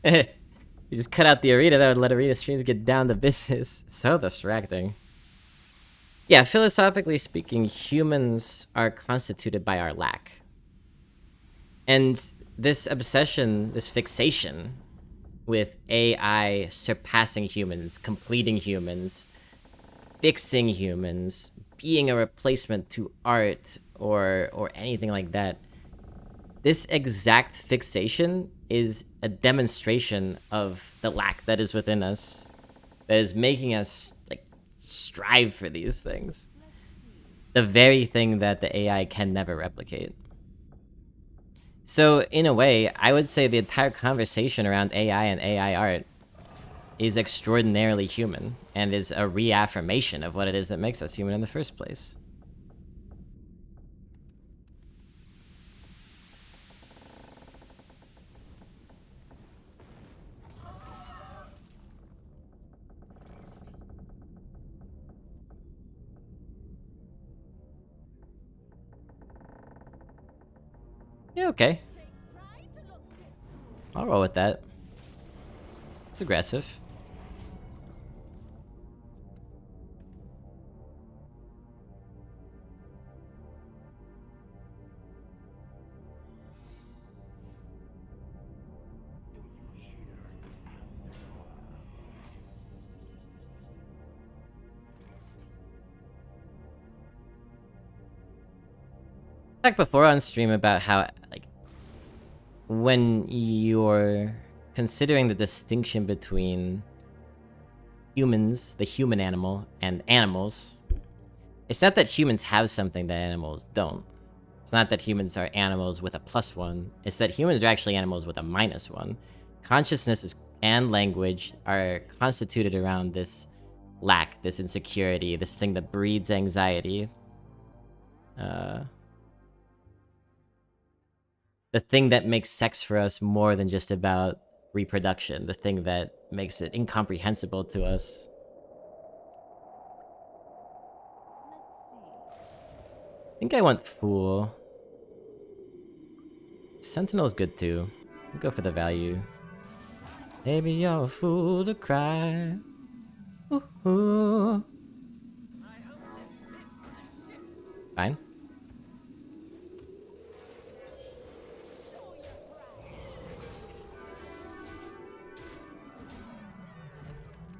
You just cut out the arena, that would let arena streams get down to business. So distracting. Yeah, philosophically speaking, humans are constituted by our lack. And this obsession, this fixation with AI surpassing humans, completing humans, fixing humans, being a replacement to art or anything like that. This exact fixation is a demonstration of the lack that is within us, that is making us like strive for these things. The very thing that the AI can never replicate. So in a way, I would say the entire conversation around AI and AI art is extraordinarily human and is a reaffirmation of what it is that makes us human in the first place. Yeah, okay. I'll roll with that. It's aggressive. Talked before on stream about how, like, when you're considering the distinction between humans, the human animal, and animals, it's not that humans have something that animals don't. It's not that humans are animals with a +1. It's that humans are actually animals with a -1. Consciousness and language are constituted around this lack, this insecurity, this thing that breeds anxiety. The thing that makes sex for us more than just about reproduction. The thing that makes it incomprehensible to us. I think I want Fool. Sentinel's good too. I'll go for the value. Maybe you're a fool to cry. Ooh, ooh. Fine.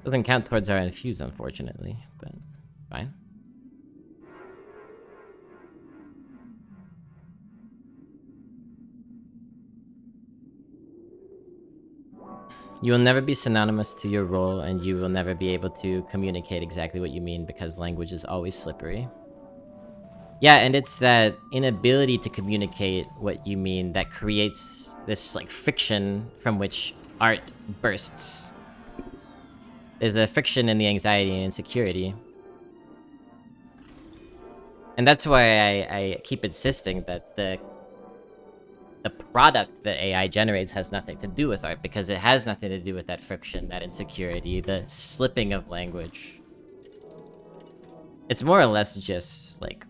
Doesn't count towards our infuse, unfortunately, but fine. You will never be synonymous to your role, and you will never be able to communicate exactly what you mean because language is always slippery. Yeah, and it's that inability to communicate what you mean that creates this, like, friction from which art bursts. There's a friction in the anxiety and insecurity. And that's why I keep insisting that the product that AI generates has nothing to do with art, because it has nothing to do with that friction, that insecurity, the slipping of language. It's more or less just, like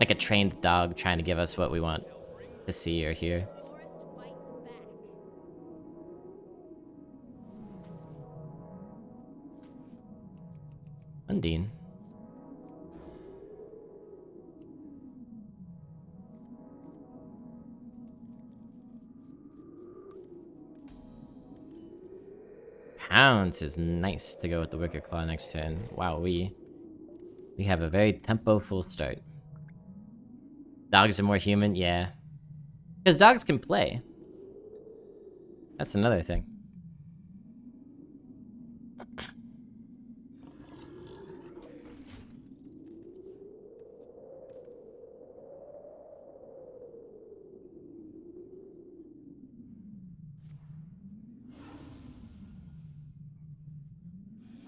a trained dog trying to give us what we want to see or hear. Forest fights back. Undine. Pounce is nice to go with the Wicker Claw next turn. Wow, we have a very tempo-full start. Dogs are more human? Yeah. Because dogs can play. That's another thing.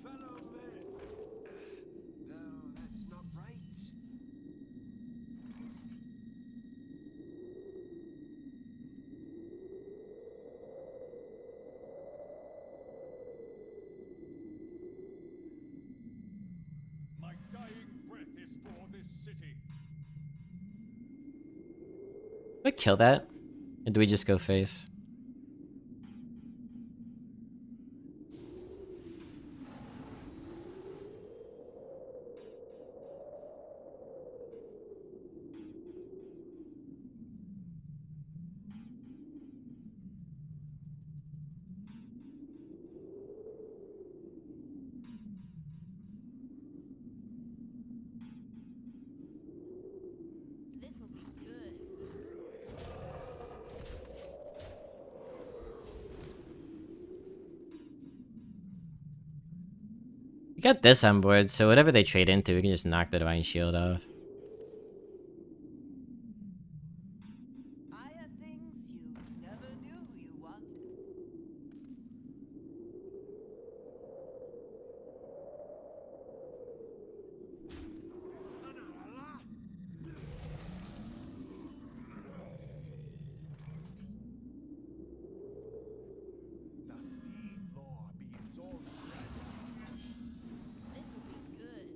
Fellow men. No, that's not right. My dying breath is for this city. Do we kill that? Or do we just go face? This'll be good. We got this on board, so whatever they trade into, we can just knock the Divine Shield off. I have things you never knew you wanted. The Seed Law be its own threat. This'll be good.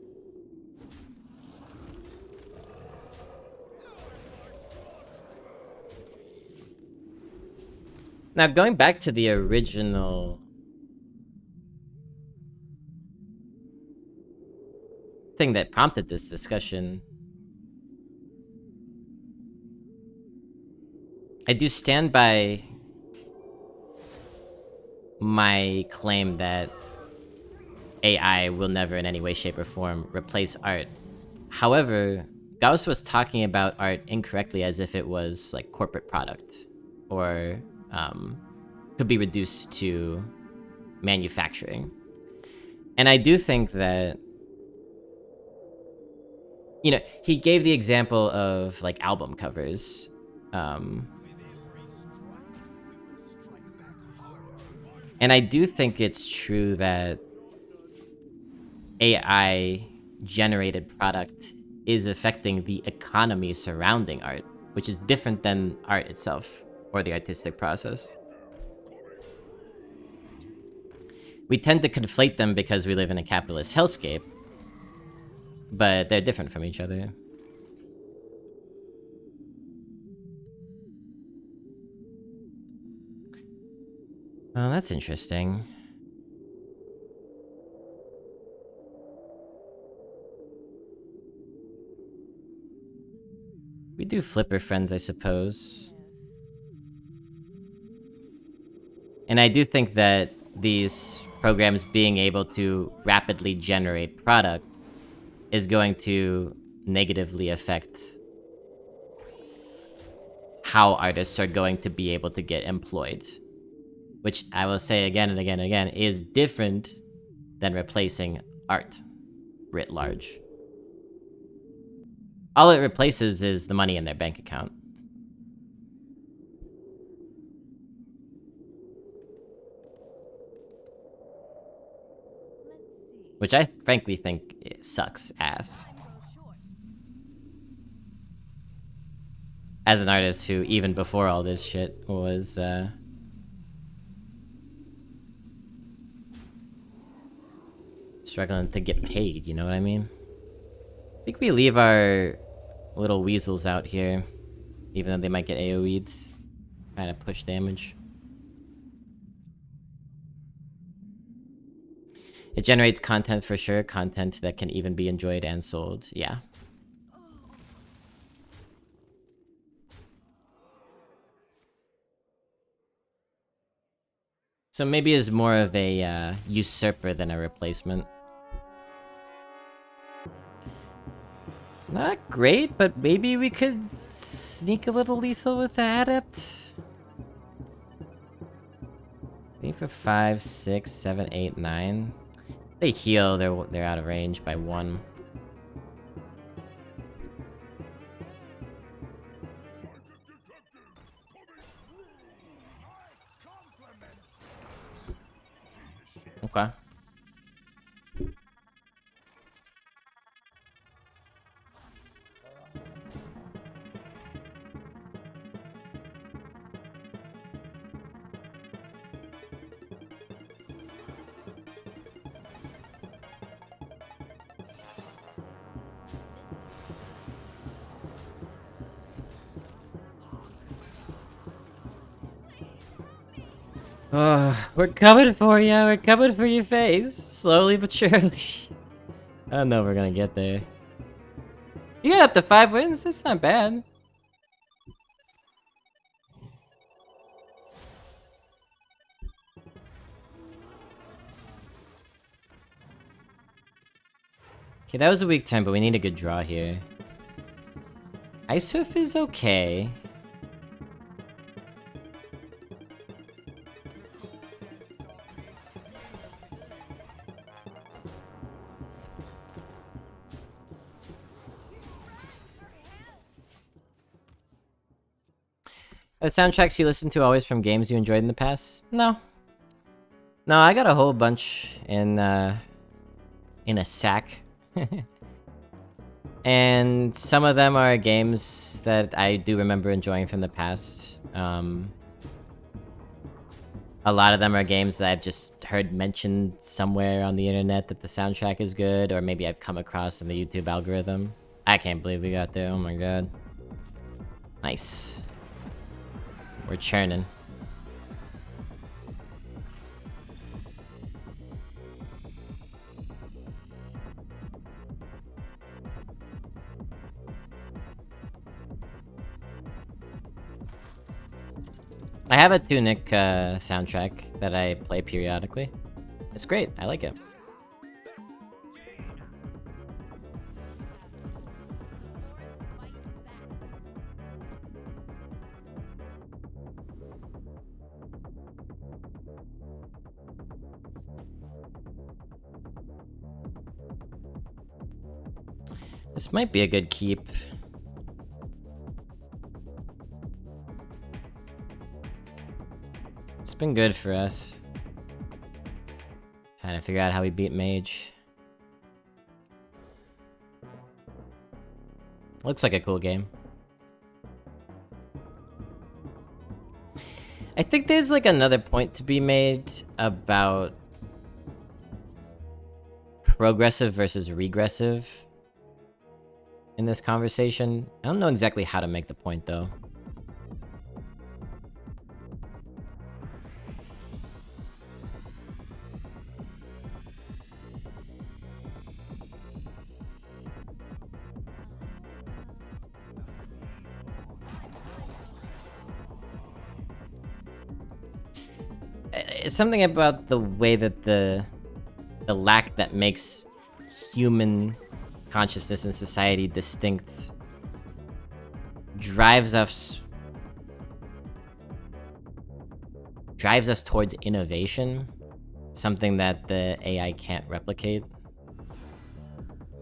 Now, going back to the original thing that prompted this discussion, I do stand by my claim that AI will never in any way, shape, or form replace art. However, Gauss was talking about art incorrectly, as if it was like corporate product, or could be reduced to manufacturing. And I do think that, you know, he gave the example of like album covers. And I do think it's true that AI generated product is affecting the economy surrounding art, which is different than art itself or the artistic process. We tend to conflate them because we live in a capitalist hellscape, but they're different from each other. Well, that's interesting. We do flipper friends, I suppose. And I do think that these programs being able to rapidly generate product is going to negatively affect how artists are going to be able to get employed. Which I will say again and again and again is different than replacing art. writ large. All it replaces is the money in their bank account. Let's see. Which I frankly think it sucks ass. Time grows short. As an artist who, even before all this shit, was, struggling to get paid, you know what I mean? I think we leave our little weasels out here, even though they might get AoE'd. Kind of push damage. It generates content for sure, content that can even be enjoyed and sold, yeah. So maybe is more of a usurper than a replacement. Not great, but maybe we could sneak a little lethal with the adept. 3 for 5, 6, 7, 8, 9. They heal, they're out of range by 1. Okay. We're coming for you. We're coming for your face. Slowly but surely. I don't know if we're gonna get there. You got up to 5 wins? That's not bad. Okay, that was a weak turn, but we need a good draw here. Ice Hoof is okay. The soundtracks you listen to always from games you enjoyed in the past? No. No, I got a whole bunch in a sack. And some of them are games that I do remember enjoying from the past. A lot of them are games that I've just heard mentioned somewhere on the internet that the soundtrack is good, or maybe I've come across in the YouTube algorithm. I can't believe we got there, oh my god. Nice. We're churning. I have a Tunic soundtrack that I play periodically. It's great, I like it. This might be a good keep. It's been good for us. Trying to figure out how we beat Mage. Looks like a cool game. I think there's like another point to be made about progressive versus regressive in this conversation. I don't know exactly how to make the point though. It's something about the way that the lack that makes human consciousness and society distinct drives us towards innovation, something that the AI can't replicate.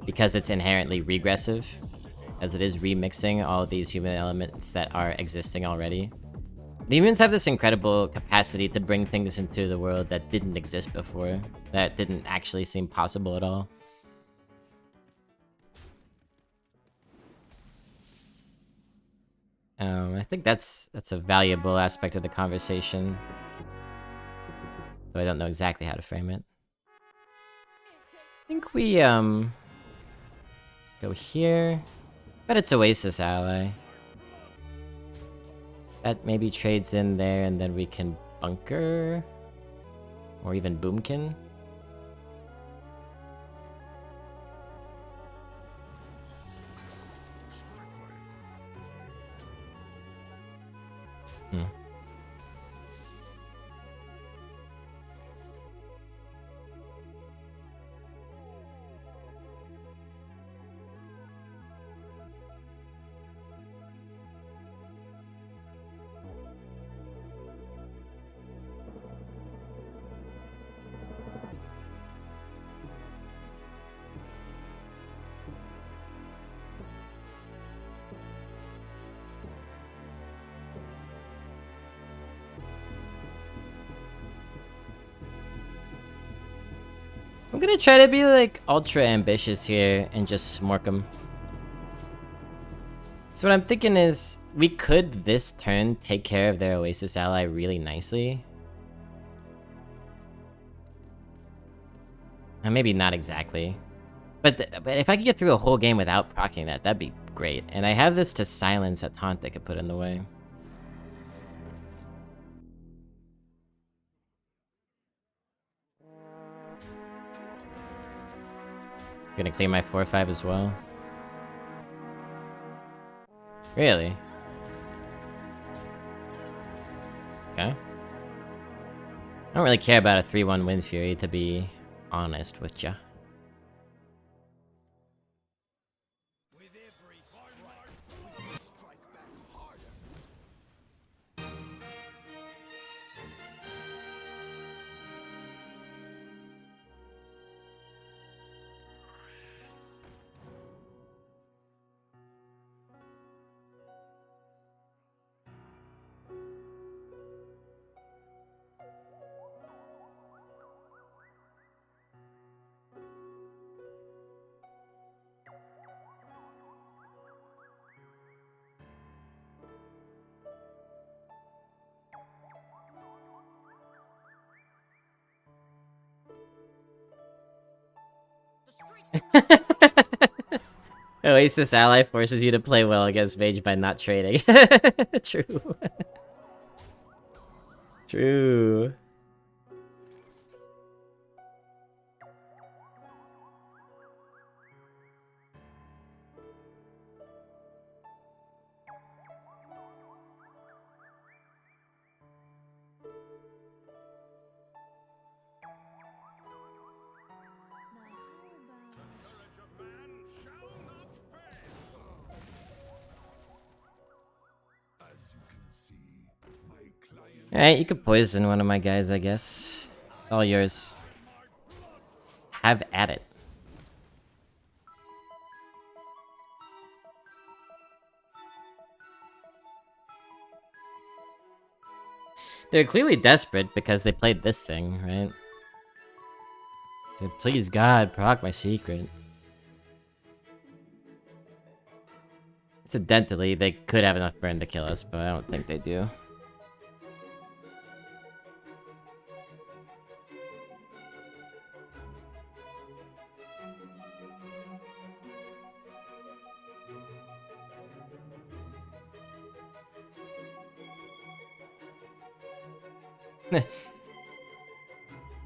because it's inherently regressive, as it is remixing all of these human elements that are existing already. But humans have this incredible capacity to bring things into the world that didn't exist before, that didn't actually seem possible at all. I think that's a valuable aspect of the conversation, though I don't know exactly how to frame it. I think we go here, but it's Oasis ally. That maybe trades in there, and then we can bunker, or even boomkin. I'm gonna try to be like ultra ambitious here and just smork them. So what I'm thinking is, we could this turn take care of their Oasis ally really nicely. Maybe not exactly. But if I could get through a whole game without proccing that, that'd be great. And I have this to silence a taunt that could put in the way. Gonna clear my 4-5 as well. Really? Okay. I don't really care about a 3-1 Wind Fury, to be honest with ya. Oasis ally forces you to play well against mage by not trading. True. True. Alright, you could poison one of my guys, I guess. All yours. Have at it. They're clearly desperate because they played this thing, right? Please God, proc my secret. Incidentally, they could have enough burn to kill us, but I don't think they do.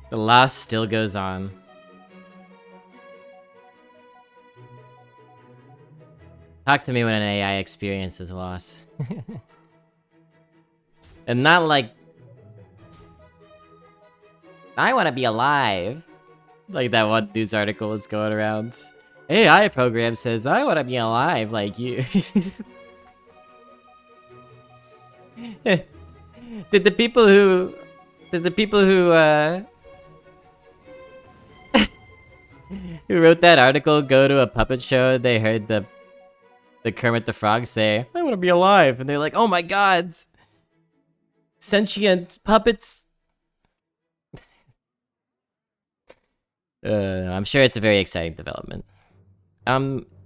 The loss still goes on. Talk to me when an AI experiences a loss. And not like... I want to be alive. Like that one news article was going around. AI program says, I want to be alive like you. Did the people who... who wrote that article go to a puppet show. They heard the Kermit the Frog say, "I want to be alive," and they're like, "Oh my god, sentient puppets." I'm sure it's a very exciting development.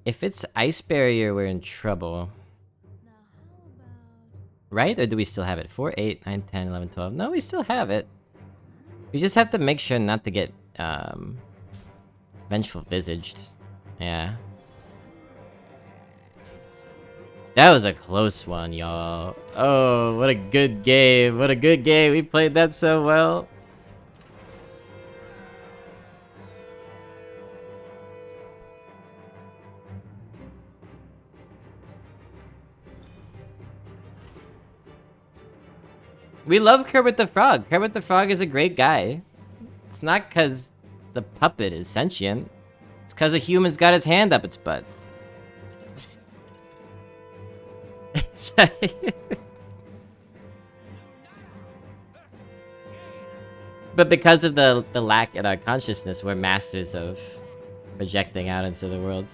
If it's ice barrier, we're in trouble. Now how about Right? Or do we still have it? 4, 8, 9, 10, 11, 12. No, we still have it. We just have to make sure not to get, vengeful visaged. Yeah. That was a close one, y'all. Oh, what a good game. What a good game. We played that so well. We love Kermit the Frog. Kermit the Frog is a great guy. It's not because the puppet is sentient. It's because a human's got his hand up its butt. But because of the lack in our consciousness, we're masters of projecting out into the world.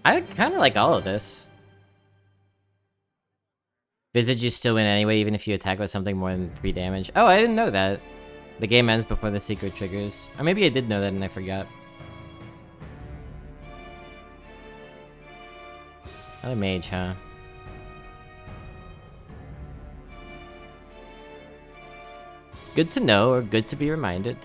I kind of like all of this. Visage, you still win anyway, even if you attack with something more than 3 damage. Oh, I didn't know that. The game ends before the secret triggers. Or maybe I did know that and I forgot. Another mage, huh? Good to know, or good to be reminded.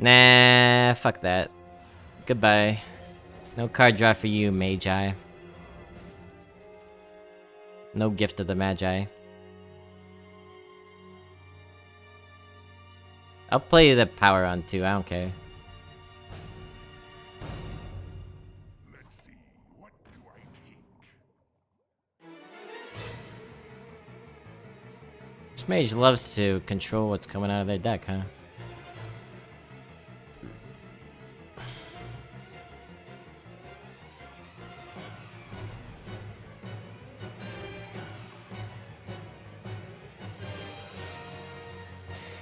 Nah, fuck that. Goodbye. No card draw for you, Magi. No gift of the Magi. I'll play the power on too, I don't care. Let's see, what do I take? This mage loves to control what's coming out of their deck, huh?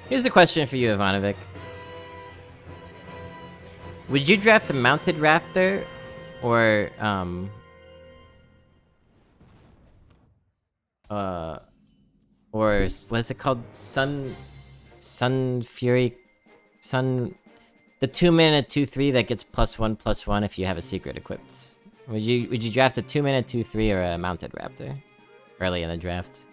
Here's a question for you, Ivanovic. Would you draft a mounted raptor, or what's it called? Sun Fury, the 2-mana 2/3 that gets +1/+1 if you have a secret equipped. Would you draft a 2-mana 2/3 or a mounted raptor early in the draft?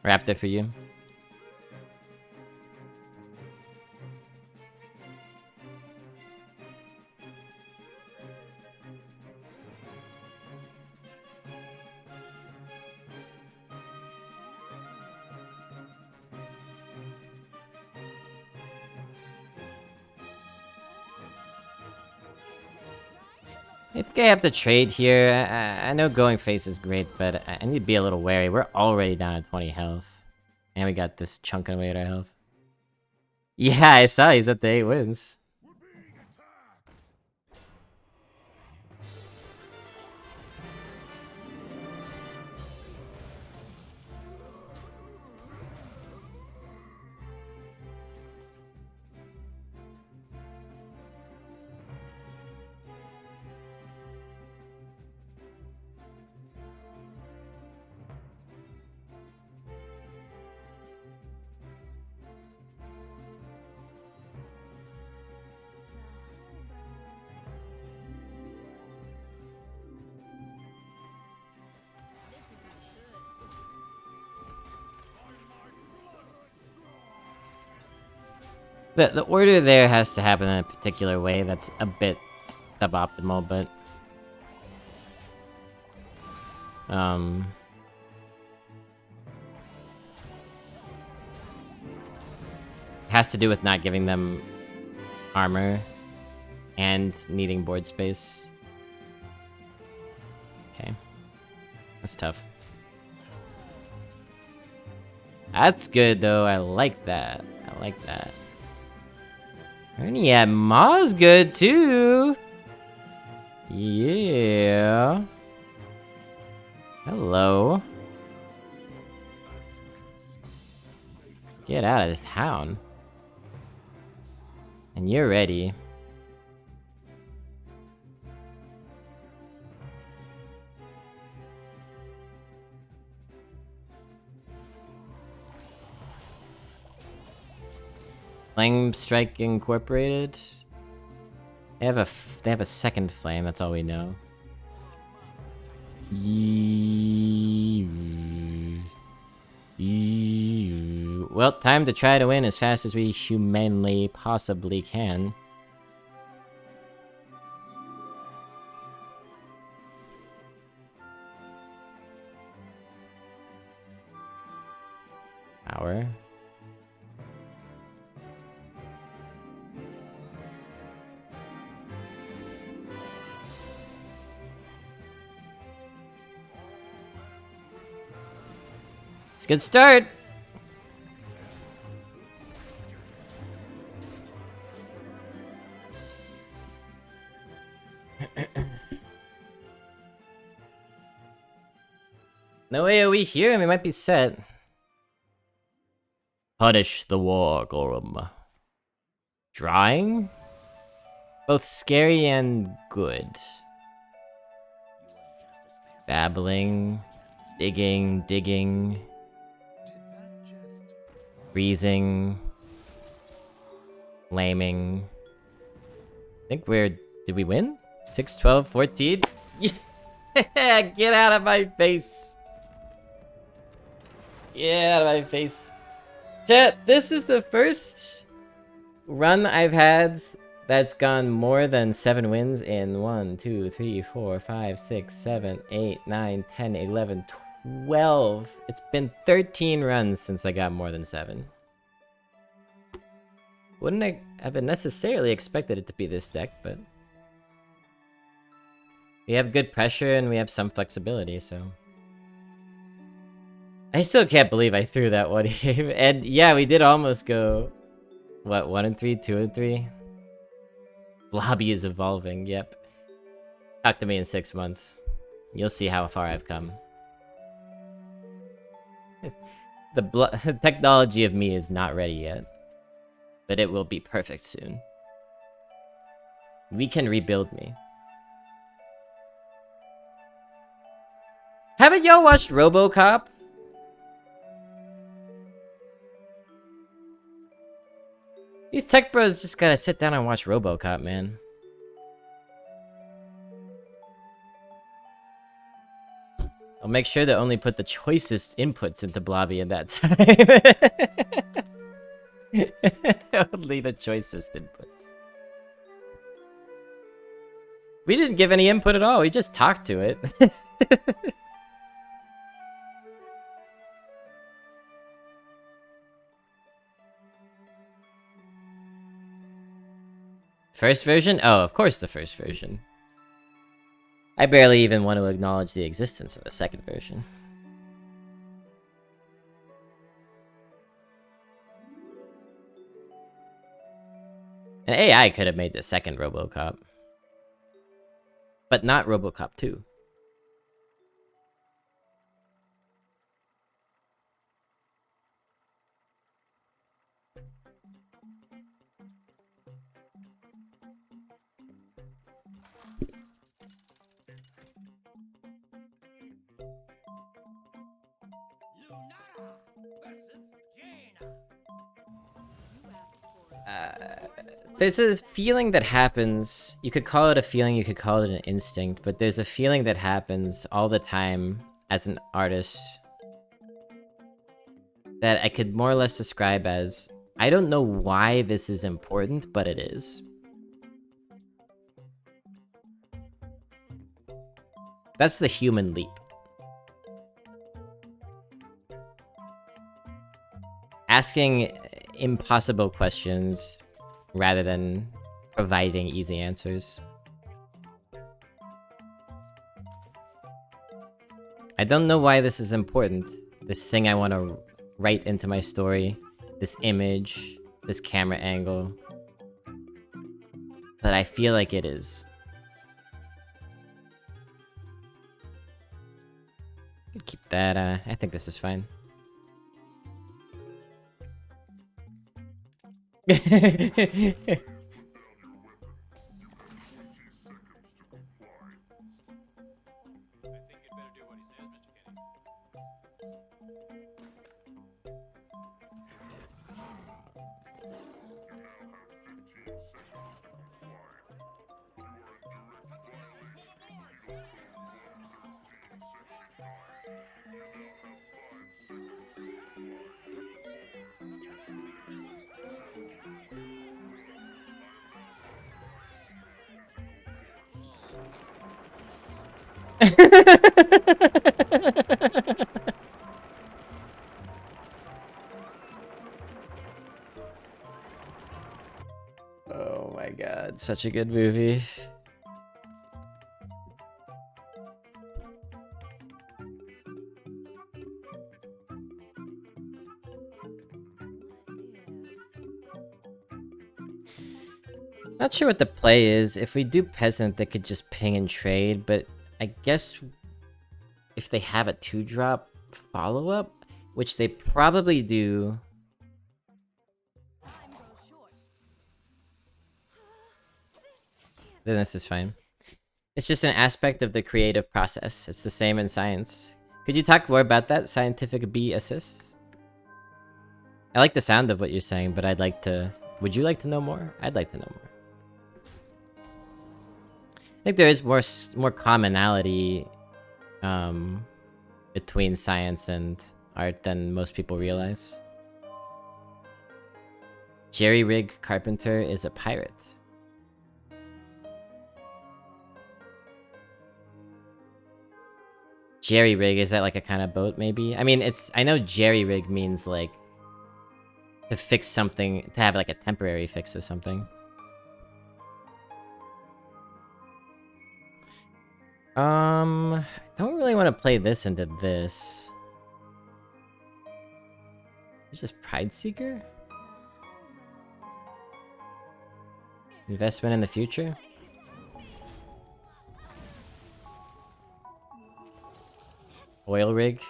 Raptor for you. I think I have to trade here. I know going face is great, but I need to be a little wary. We're already down at 20 health. And we got this chunking away at our health. Yeah, I saw he's at the 8 wins. We're being attacked! The order there has to happen in a particular way that's a bit suboptimal, but... has to do with not giving them armor and needing board space. Okay. That's tough. That's good, though. I like that. I like that. Ernie at Ma's good, too. Yeah. Hello. Get out of town. And you're ready. Flame Strike Incorporated. They have a second flame. That's all we know. Well, time to try to win as fast as we humanly possibly can. Power. It's a good start. No AoE here, and we might be set. Punish the war, Gorum. Drawing? Both scary and good. Babbling. Digging. Freezing. Flaming. I think we're... Did we win? 6, 12, 14? Yeah! Get out of my face! Get out of my face. Chat, this is the first run I've had that's gone more than 7 wins in 1, 2, 3, 4, 5, 6, 7, 8, 9, 10, 11, 12. It's been 13 runs since I got more than 7. Wouldn't I have necessarily expected it to be this deck, but... we have good pressure and we have some flexibility, so... I still can't believe I threw that one game. And yeah, we did almost go... what, 1 and 3, 2 and 3? Blobby is evolving, yep. Talk to me in 6 months. You'll see how far I've come. The technology of me is not ready yet. But it will be perfect soon. We can rebuild me. Haven't y'all watched RoboCop? These tech bros just gotta sit down and watch RoboCop, man. I'll make sure to only put the choicest inputs into Blobby in that time. Only the choicest inputs. We didn't give any input at all, we just talked to it. First version? Oh, of course the first version. I barely even want to acknowledge the existence of the second version. An AI could have made the second RoboCop. But not RoboCop 2. There's a feeling that happens, you could call it a feeling, you could call it an instinct, but there's a feeling that happens all the time as an artist that I could more or less describe as I don't know why this is important, but it is. That's the human leap. Asking impossible questions rather than providing easy answers. I don't know why this is important. This thing I want to write into my story. This image. This camera angle. But I feel like it is. Could keep that, I think this is fine. Oh my god, such a good movie. Not sure what the play is. If we do peasant, they could just ping and trade, but I guess if they have a 2-drop follow-up, which they probably do. Time grows short. Then this is fine. It's just an aspect of the creative process. It's the same in science. Could you talk more about that, scientific B assist? I like the sound of what you're saying, but I'd like to... Would you like to know more? I'd like to know more. I think there is more commonality between science and art than most people realize. Jerry Rig Carpenter is a pirate. Jerry rig, is that like a kind of boat maybe? I mean, I know jerry rig means like to fix something, to have like a temporary fix of something. I don't really want to play this into this. It's just Pride Seeker? Investment in the future? Oil rig?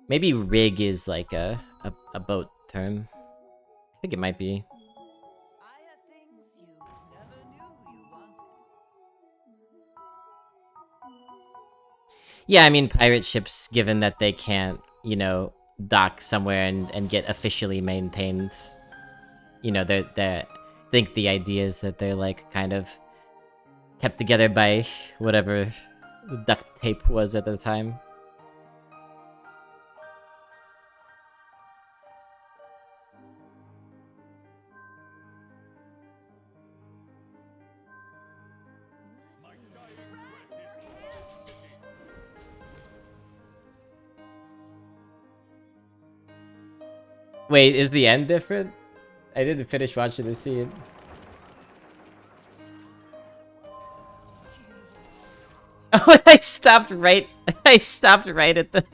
Maybe rig is like a boat term. I think it might be. I have things you never knew you wanted. Yeah, I mean pirate ships, given that they can't, you know, dock somewhere and get officially maintained. You know, I think the idea is that they're like kind of kept together by whatever duct tape was at the time. My dying breath is for this city. Wait, is the end different? I didn't finish watching the scene. Oh, I stopped right at the...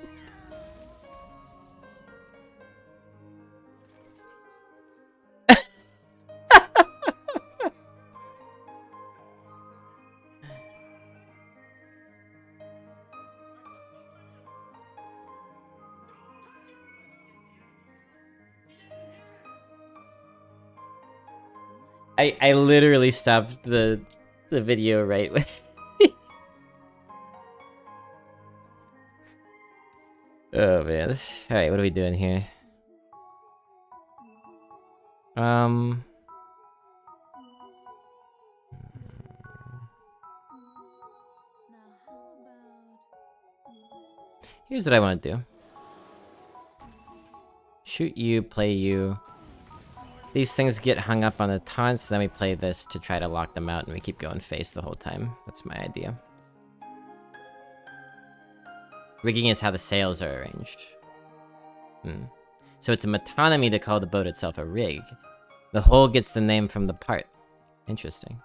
I literally stopped the video right with... Oh man. Alright, what are we doing here? Here's what I want to do. Shoot you, play you. These things get hung up on the taunts, then we play this to try to lock them out, and we keep going face the whole time. That's my idea. Rigging is how the sails are arranged. So it's a metonymy to call the boat itself a rig. The whole gets the name from the part. Interesting.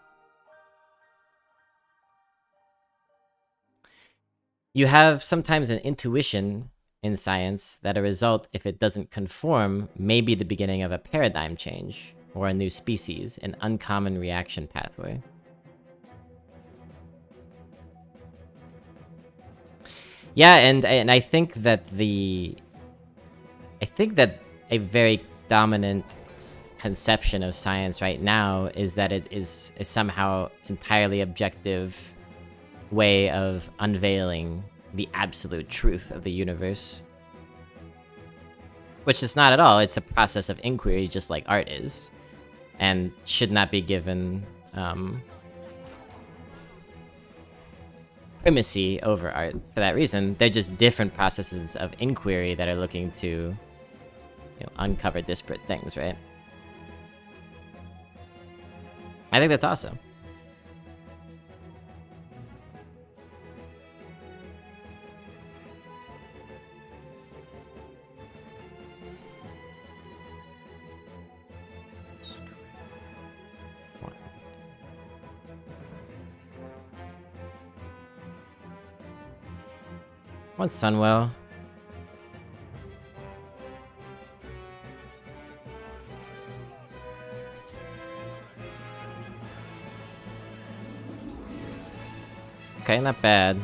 You have sometimes an intuition in science that a result, if it doesn't conform, may be the beginning of a paradigm change, or a new species, an uncommon reaction pathway. Yeah, and I think that a very dominant conception of science right now is that it is a somehow entirely objective way of unveiling the absolute truth of the universe. Which is not at all. It's a process of inquiry, just like art is, and should not be given primacy over art for that reason. They're just different processes of inquiry that are looking to, uncover disparate things, right? I think that's awesome. One Sunwell. Okay, not bad.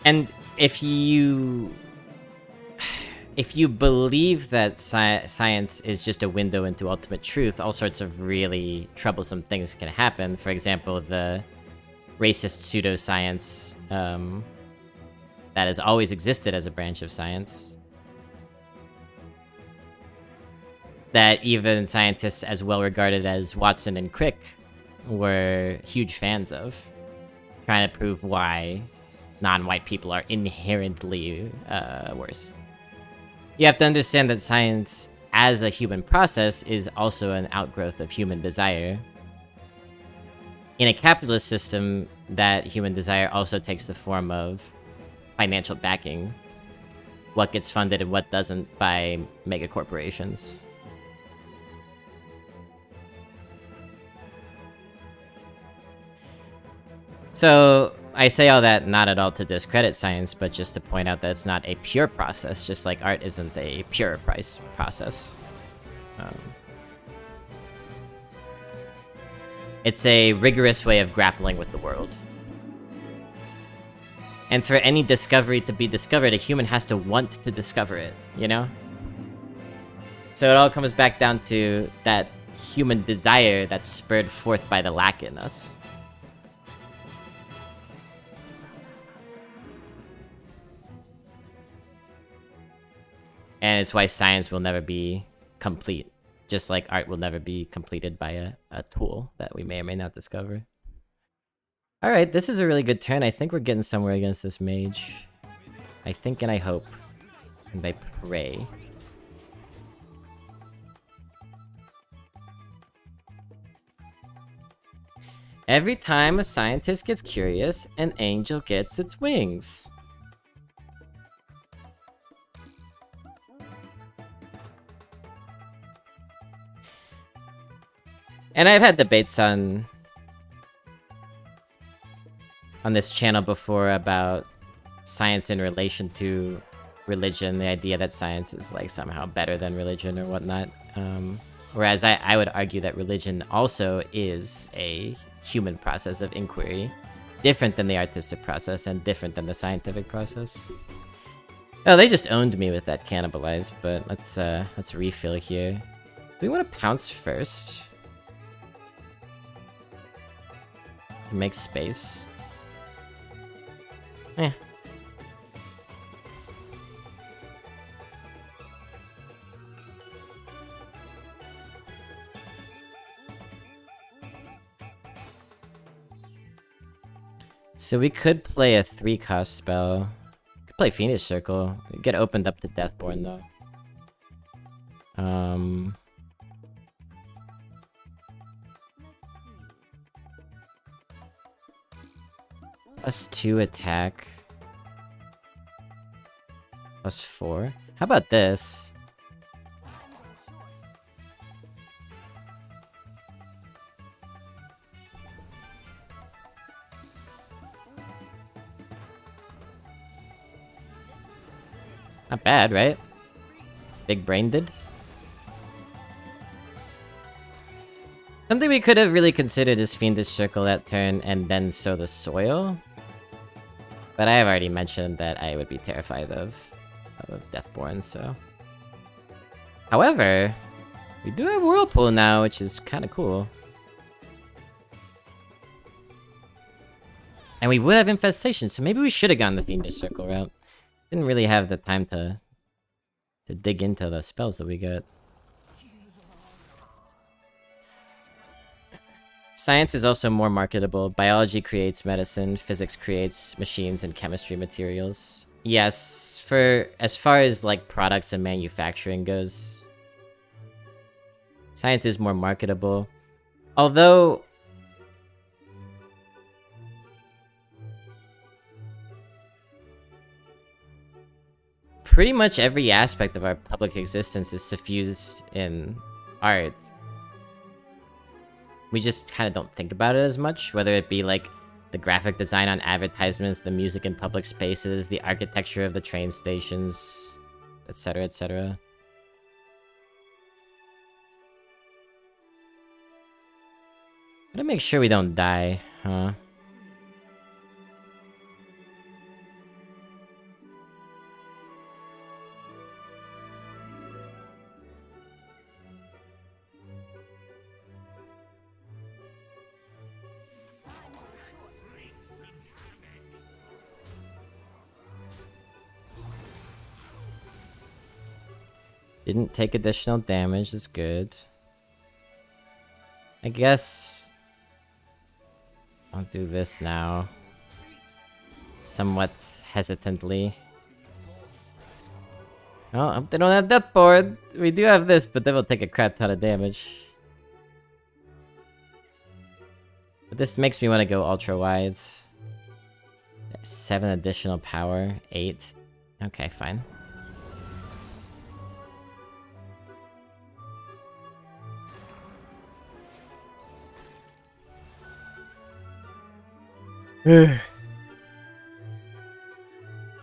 And if you believe that science is just a window into ultimate truth, all sorts of really troublesome things can happen. For example, the racist pseudoscience that has always existed as a branch of science, that even scientists as well regarded as Watson and Crick were huge fans of, trying to prove why non-white people are inherently worse. You have to understand that science as a human process is also an outgrowth of human desire. In a capitalist system, that human desire also takes the form of financial backing. What gets funded and what doesn't by mega corporations. So, I say all that not at all to discredit science, but just to point out that it's not a pure process, just like art isn't a pure process. It's a rigorous way of grappling with the world. And for any discovery to be discovered, a human has to want to discover it, you know? So it all comes back down to that human desire that's spurred forth by the lack in us. And it's why science will never be complete, just like art will never be completed by a tool that we may or may not discover. Alright, this is a really good turn. I think we're getting somewhere against this mage. I think and I hope. And I pray. Every time a scientist gets curious, an angel gets its wings. And I've had debates on this channel before about science in relation to religion, the idea that science is like somehow better than religion or whatnot. Whereas I would argue that religion also is a human process of inquiry, different than the artistic process and different than the scientific process. Oh, they just owned me with that cannibalize, but let's refill here. Do we want to pounce first? Make space. Eh. So we could play a 3-cost spell. We could play Fiendish Circle. We get opened up to Deathborn though. +2 attack. +4. How about this? Not bad, right? Big brain did. Something we could have really considered is Fiendish Circle that turn and then sow the soil. But I have already mentioned that I would be terrified of Deathborn, so... However, we do have Whirlpool now, which is kind of cool. And we would have Infestation, so maybe we should have gone the Fiendish Circle route. Didn't really have the time to dig into the spells that we got. Science is also more marketable. Biology creates medicine, physics creates machines and chemistry materials. Yes, for as far as like products and manufacturing goes, science is more marketable. Although pretty much every aspect of our public existence is suffused in art. We just kind of don't think about it as much, whether it be like the graphic design on advertisements, the music in public spaces, the architecture of the train stations, etc., etc. Gotta make sure we don't die, huh? Didn't take additional damage, is good. I guess I'll do this now. Somewhat hesitantly. Oh, they don't have Death Board. We do have this, but they will take a crap ton of damage. But this makes me want to go ultra wide. 7 additional power. 8. Okay, fine.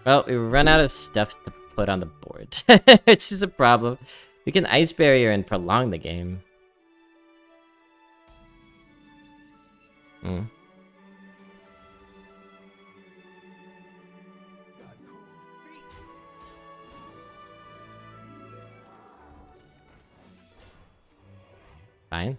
Well, we run out of stuff to put on the board, which is a problem. We can Ice Barrier and prolong the game. Fine.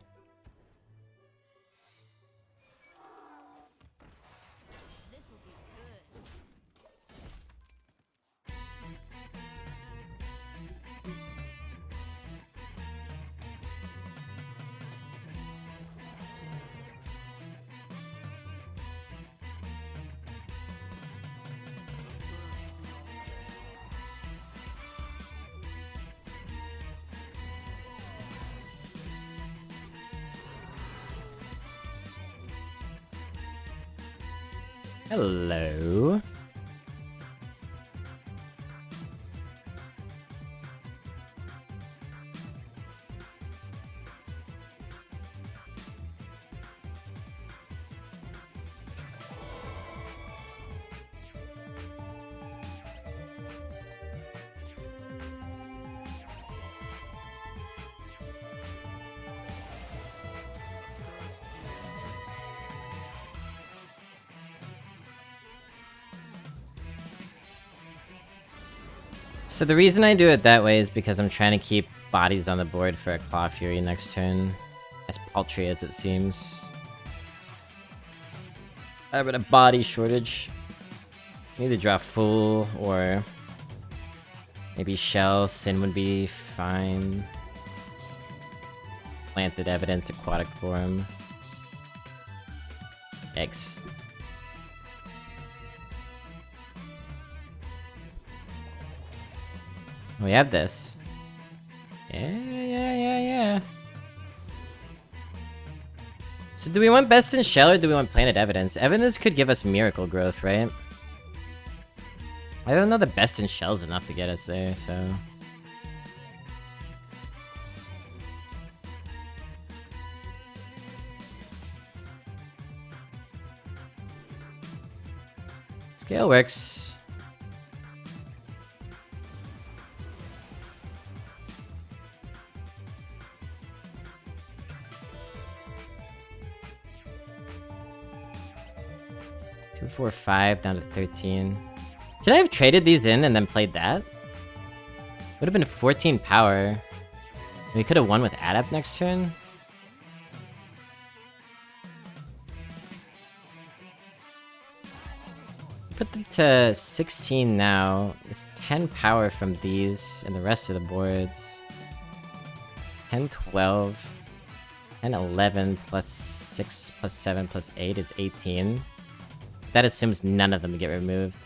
Hello. So the reason I do it that way is because I'm trying to keep bodies on the board for a Claw Fury next turn. As paltry as it seems. I've got a body shortage. Need to draw full, or maybe Shell. Sin would be fine. Planted Evidence, Aquatic Form. Eggs. We have this. Yeah. So do we want Best in Shell or do we want Planet Evidence? Evidence could give us miracle growth, right? I don't know the Best in Shell's enough to get us there, so... Scale works. Two, 4, 5 down to 13. Should I have traded these in and then played that? Would have been 14 power. We could have won with Adept next turn. Put them to 16 now. It's 10 power from these and the rest of the boards. 10, 12. 10, 11 plus 6 plus 7 plus 8 is 18. That assumes none of them get removed,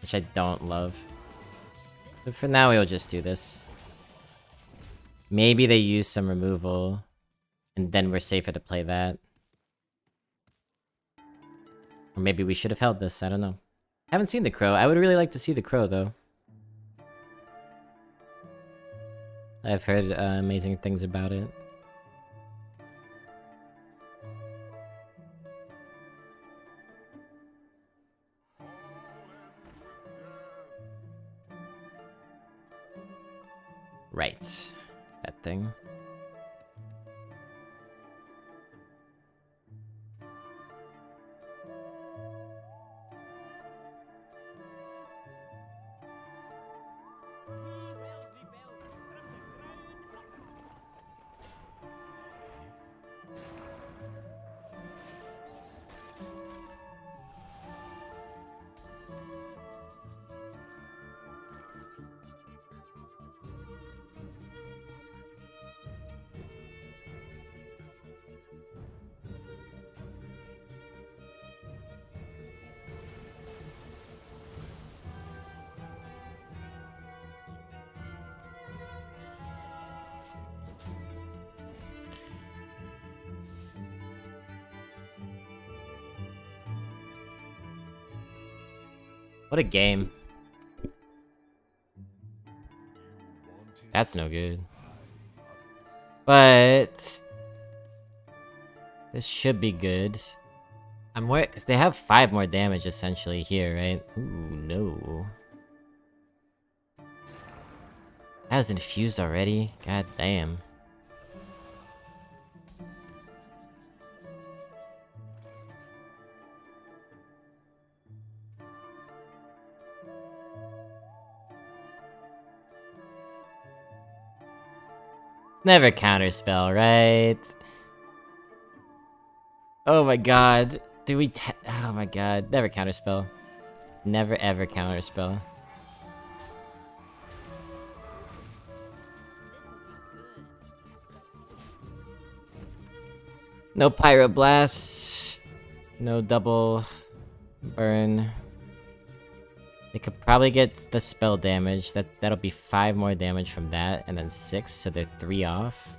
which I don't love. But for now, we'll just do this. Maybe they use some removal, and then we're safer to play that. Or maybe we should have held this, I don't know. Haven't seen the Crow. I would really like to see the Crow, though. I've heard amazing things about it. Right. That thing. What a game. That's no good. But... this should be good. I'm worried, because they have 5 more damage essentially here, right? Ooh, no. That was infused already? God damn. Never counterspell, right? Oh my god. Do we oh my god. Never counterspell. Never ever counterspell. No Pyroblast. No double burn. They could probably get the spell damage. That'll be 5 more damage from that, and then 6, so they're 3 off.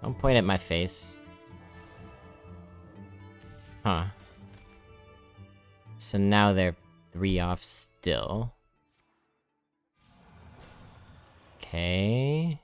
Don't point at my face. Huh. So now they're 3 off still. Okay.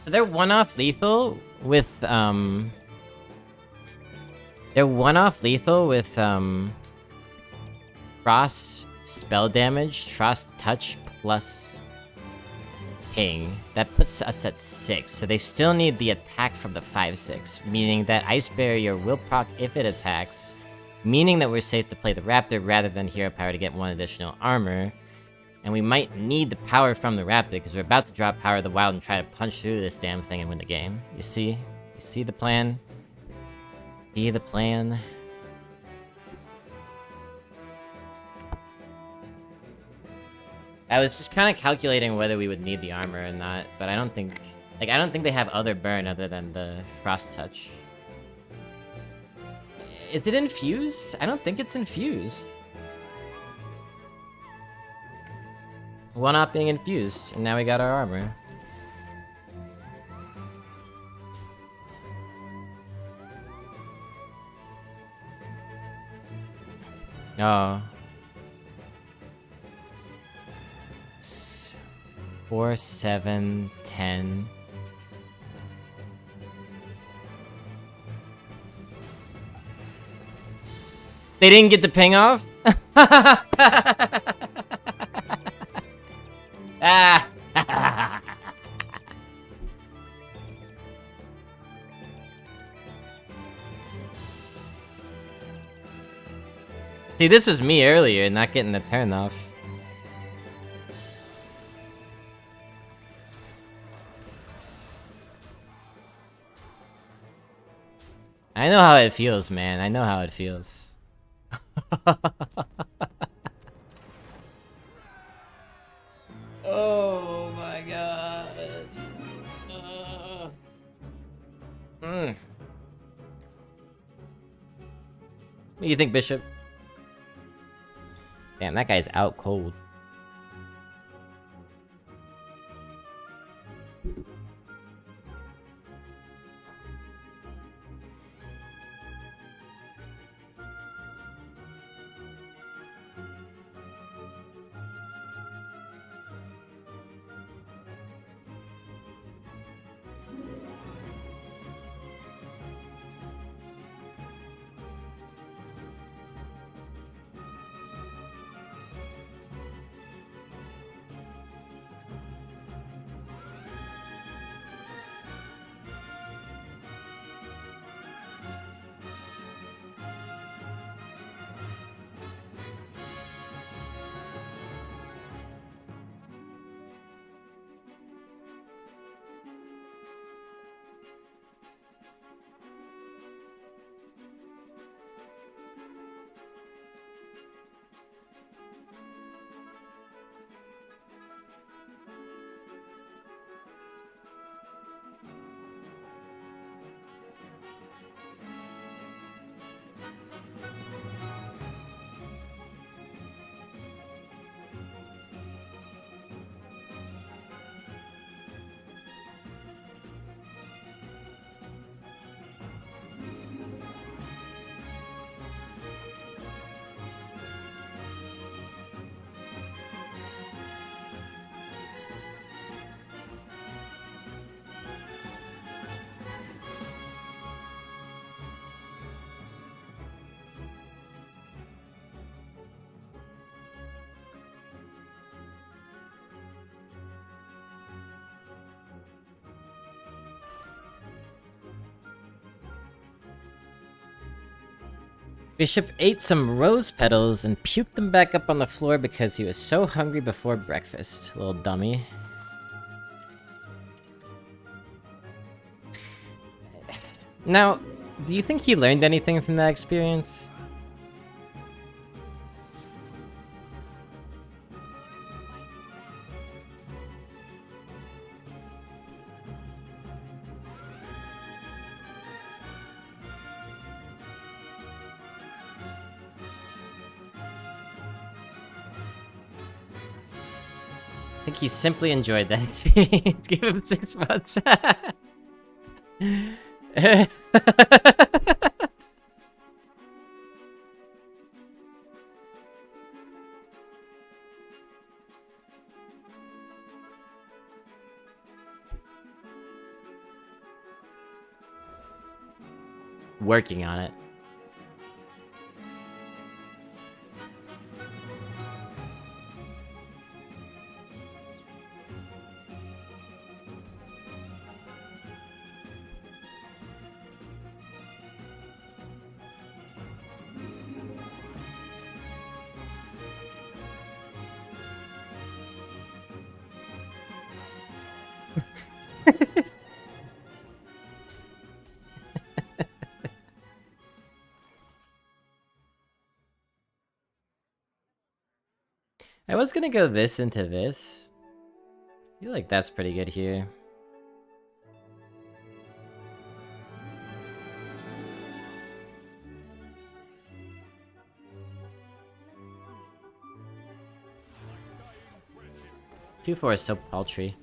They're one-off lethal with They're one-off lethal with Frost spell damage, Frost touch plus ping. That puts us at 6, so they still need the attack from the 5/6, meaning that Ice Barrier will proc if it attacks, meaning that we're safe to play the Raptor rather than Hero Power to get 1 additional armor. And we might need the power from the Raptor, because we're about to drop Power of the Wild and try to punch through this damn thing and win the game. You see? You see the plan? See the plan? I was just kind of calculating whether we would need the armor or not, but I don't think... Like, I don't think they have other burn other than the Frost Touch. Is it infused? I don't think it's infused. One up being infused, and now we got our armor. Oh. 4, 7, 10. They didn't get the ping off? Ah! See, this was me earlier, not getting the turn off. I know how it feels, man. I know how it feels. Oh my god. What do you think, Bishop? Damn, that guy's out cold. Bishop ate some rose petals and puked them back up on the floor because he was so hungry before breakfast. Little dummy. Now, do you think he learned anything from that experience? I think he simply enjoyed that experience. Give him 6 months. working on it. I was gonna go this into this. I feel like that's pretty good here. Two four is so paltry.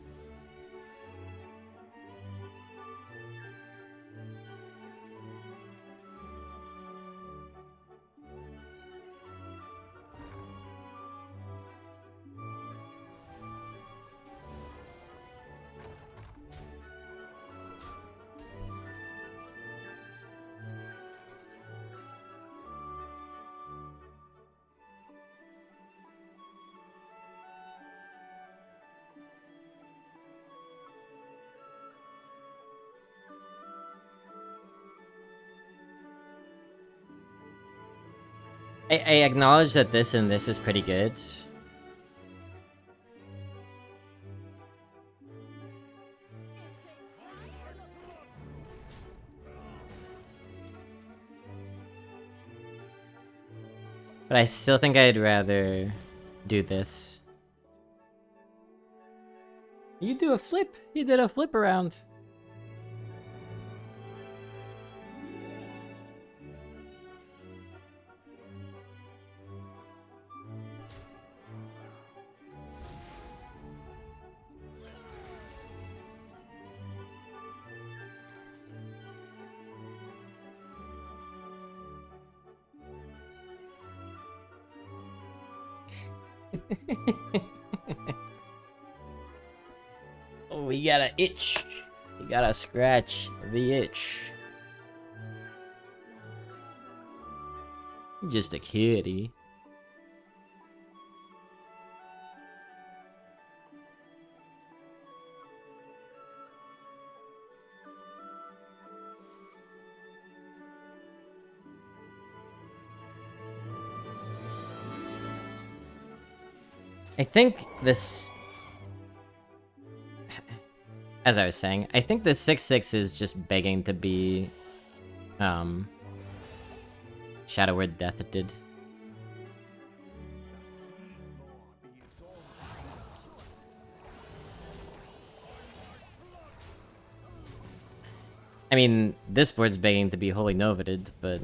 I acknowledge that this and this is pretty good. But I still think I'd rather do this. You do a flip! You did a flip around! Oh, we got an itch. You gotta scratch the itch. You're just a kitty. I think this... As I was saying, I think the 6/6 is just begging to be... Shadow Word Death did. I mean, this board's begging to be Holy Novated, but...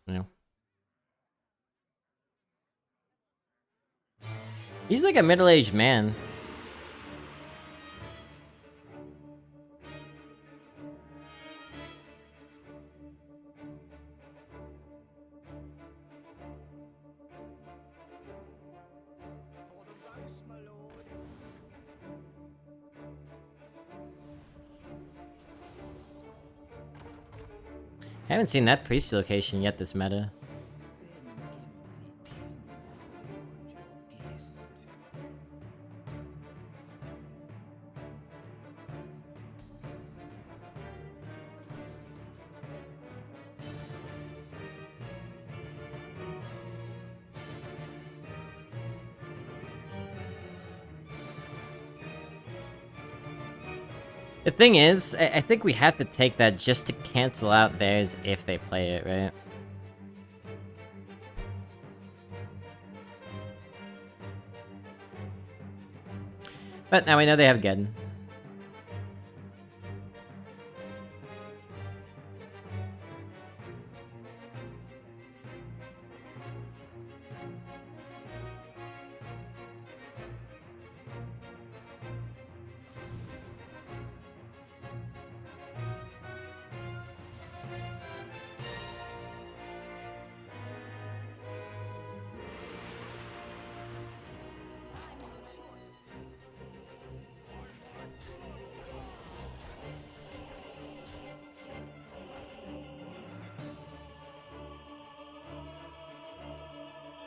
You know. He's like a middle-aged man. I haven't seen that priest location yet this meta. The thing is, I think we have to take that just to cancel out theirs if they play it, right? But now we know they have Geddon.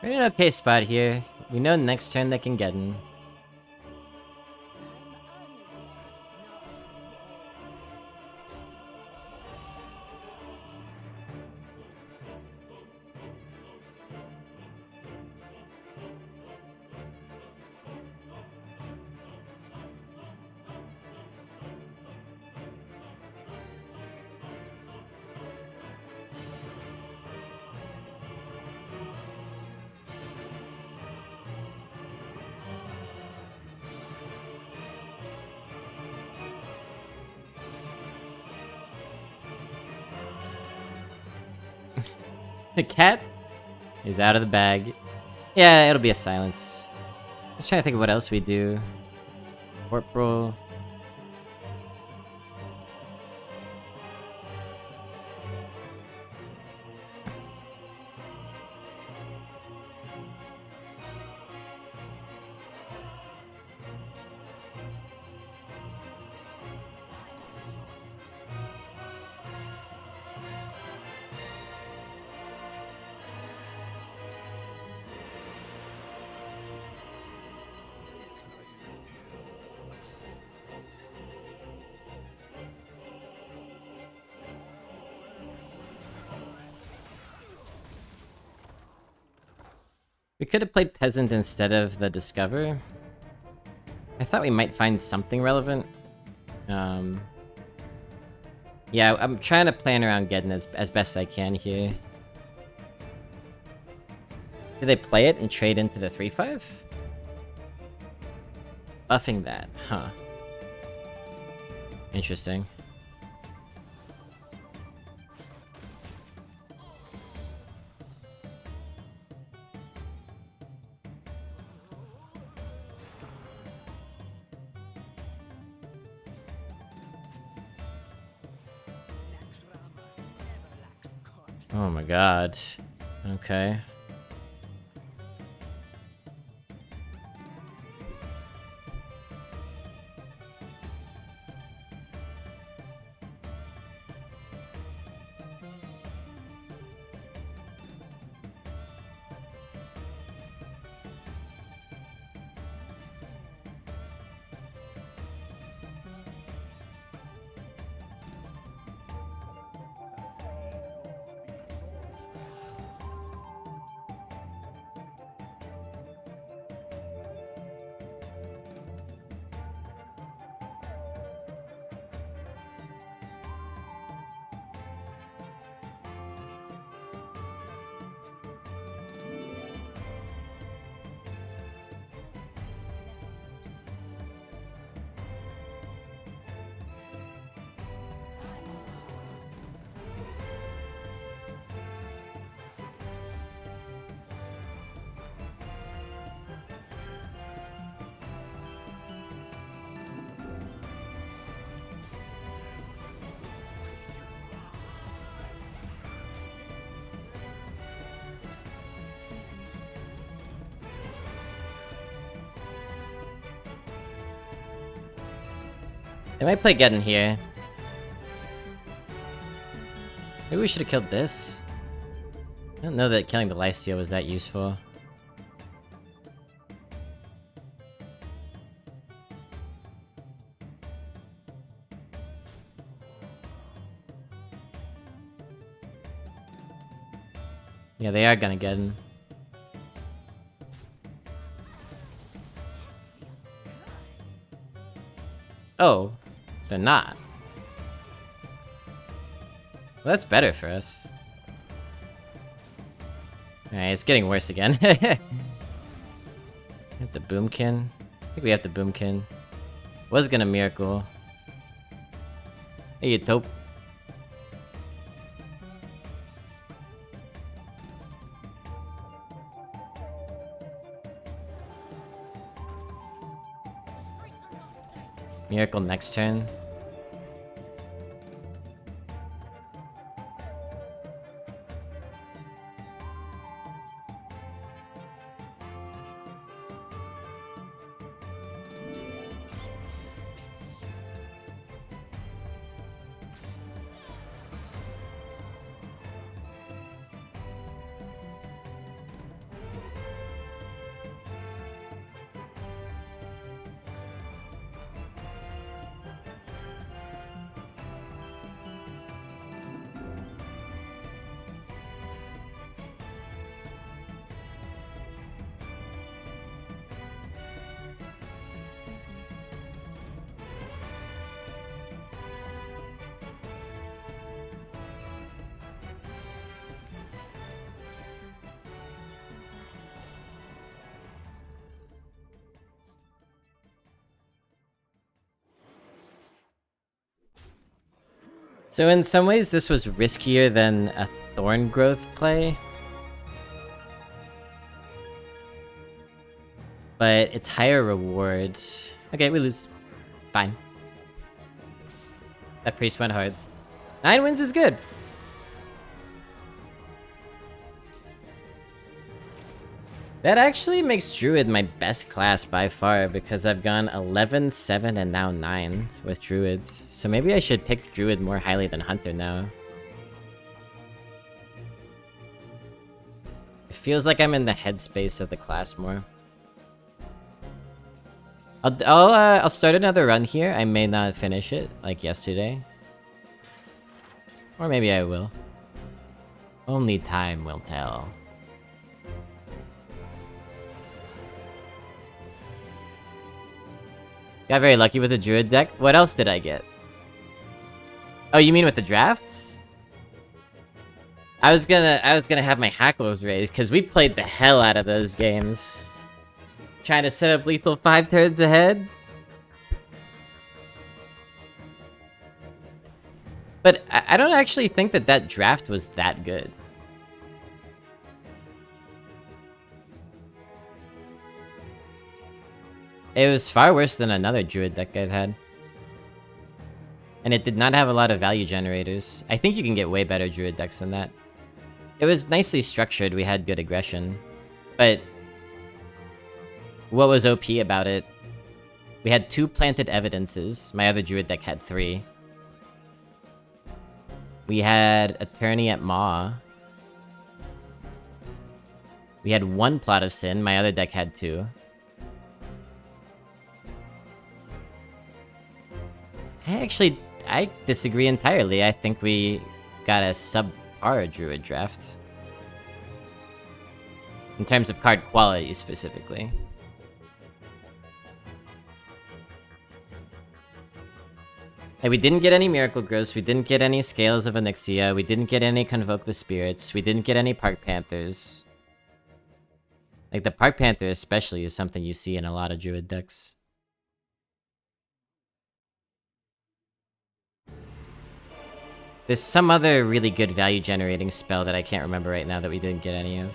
We're in an okay spot here. We know next turn they can get in. The cat is out of the bag. Yeah, it'll be a silence. Just trying to think of what else we do. Corporal. We could have played Peasant instead of the Discover. I thought we might find something relevant. Yeah, I'm trying to plan around getting as best I can here. Do they play it and trade into the 3/5? Buffing that, huh. Interesting. Oh my god. Okay. They might play Geddon here. Maybe we should have killed this. I don't know that killing the lifesteal was that useful. Yeah, they are gonna Geddon. Oh, they're not. Well, that's better for us. Alright, it's getting worse again. We have the Boomkin. I think we have the Boomkin. Was gonna Miracle. Hey, you taupe. Miracle next turn. So in some ways, this was riskier than a Thorn Growth play. But it's higher reward. Okay, we lose. Fine. That priest went hard. 9 wins is good. That actually makes Druid my best class by far, because I've gone 11, 7, and now 9 with Druid. So maybe I should pick Druid more highly than Hunter now. It feels like I'm in the headspace of the class more. I'll start another run here. I may not finish it, like yesterday. Or maybe I will. Only time will tell. Got very lucky with the Druid deck. What else did I get? Oh, you mean with the drafts? I was gonna have my hackles raised, because we played the hell out of those games. Trying to set up lethal 5 turns ahead. But I don't actually think that that draft was that good. It was far worse than another Druid deck I've had. And it did not have a lot of value generators. I think you can get way better Druid decks than that. It was nicely structured, we had good aggression. But what was OP about it? We had 2 planted evidences. My other Druid deck had 3. We had Attorney at Maw. We had 1 Plot of Sin. My other deck had 2. I disagree entirely. I think we got a subpar Druid draft. In terms of card quality, specifically. Hey, we didn't get any Miracle Growths, we didn't get any Scales of Onyxia, we didn't get any Convoke the Spirits, we didn't get any Park Panthers. Like, the Park Panther especially is something you see in a lot of Druid decks. There's some other really good value generating spell that I can't remember right now that we didn't get any of.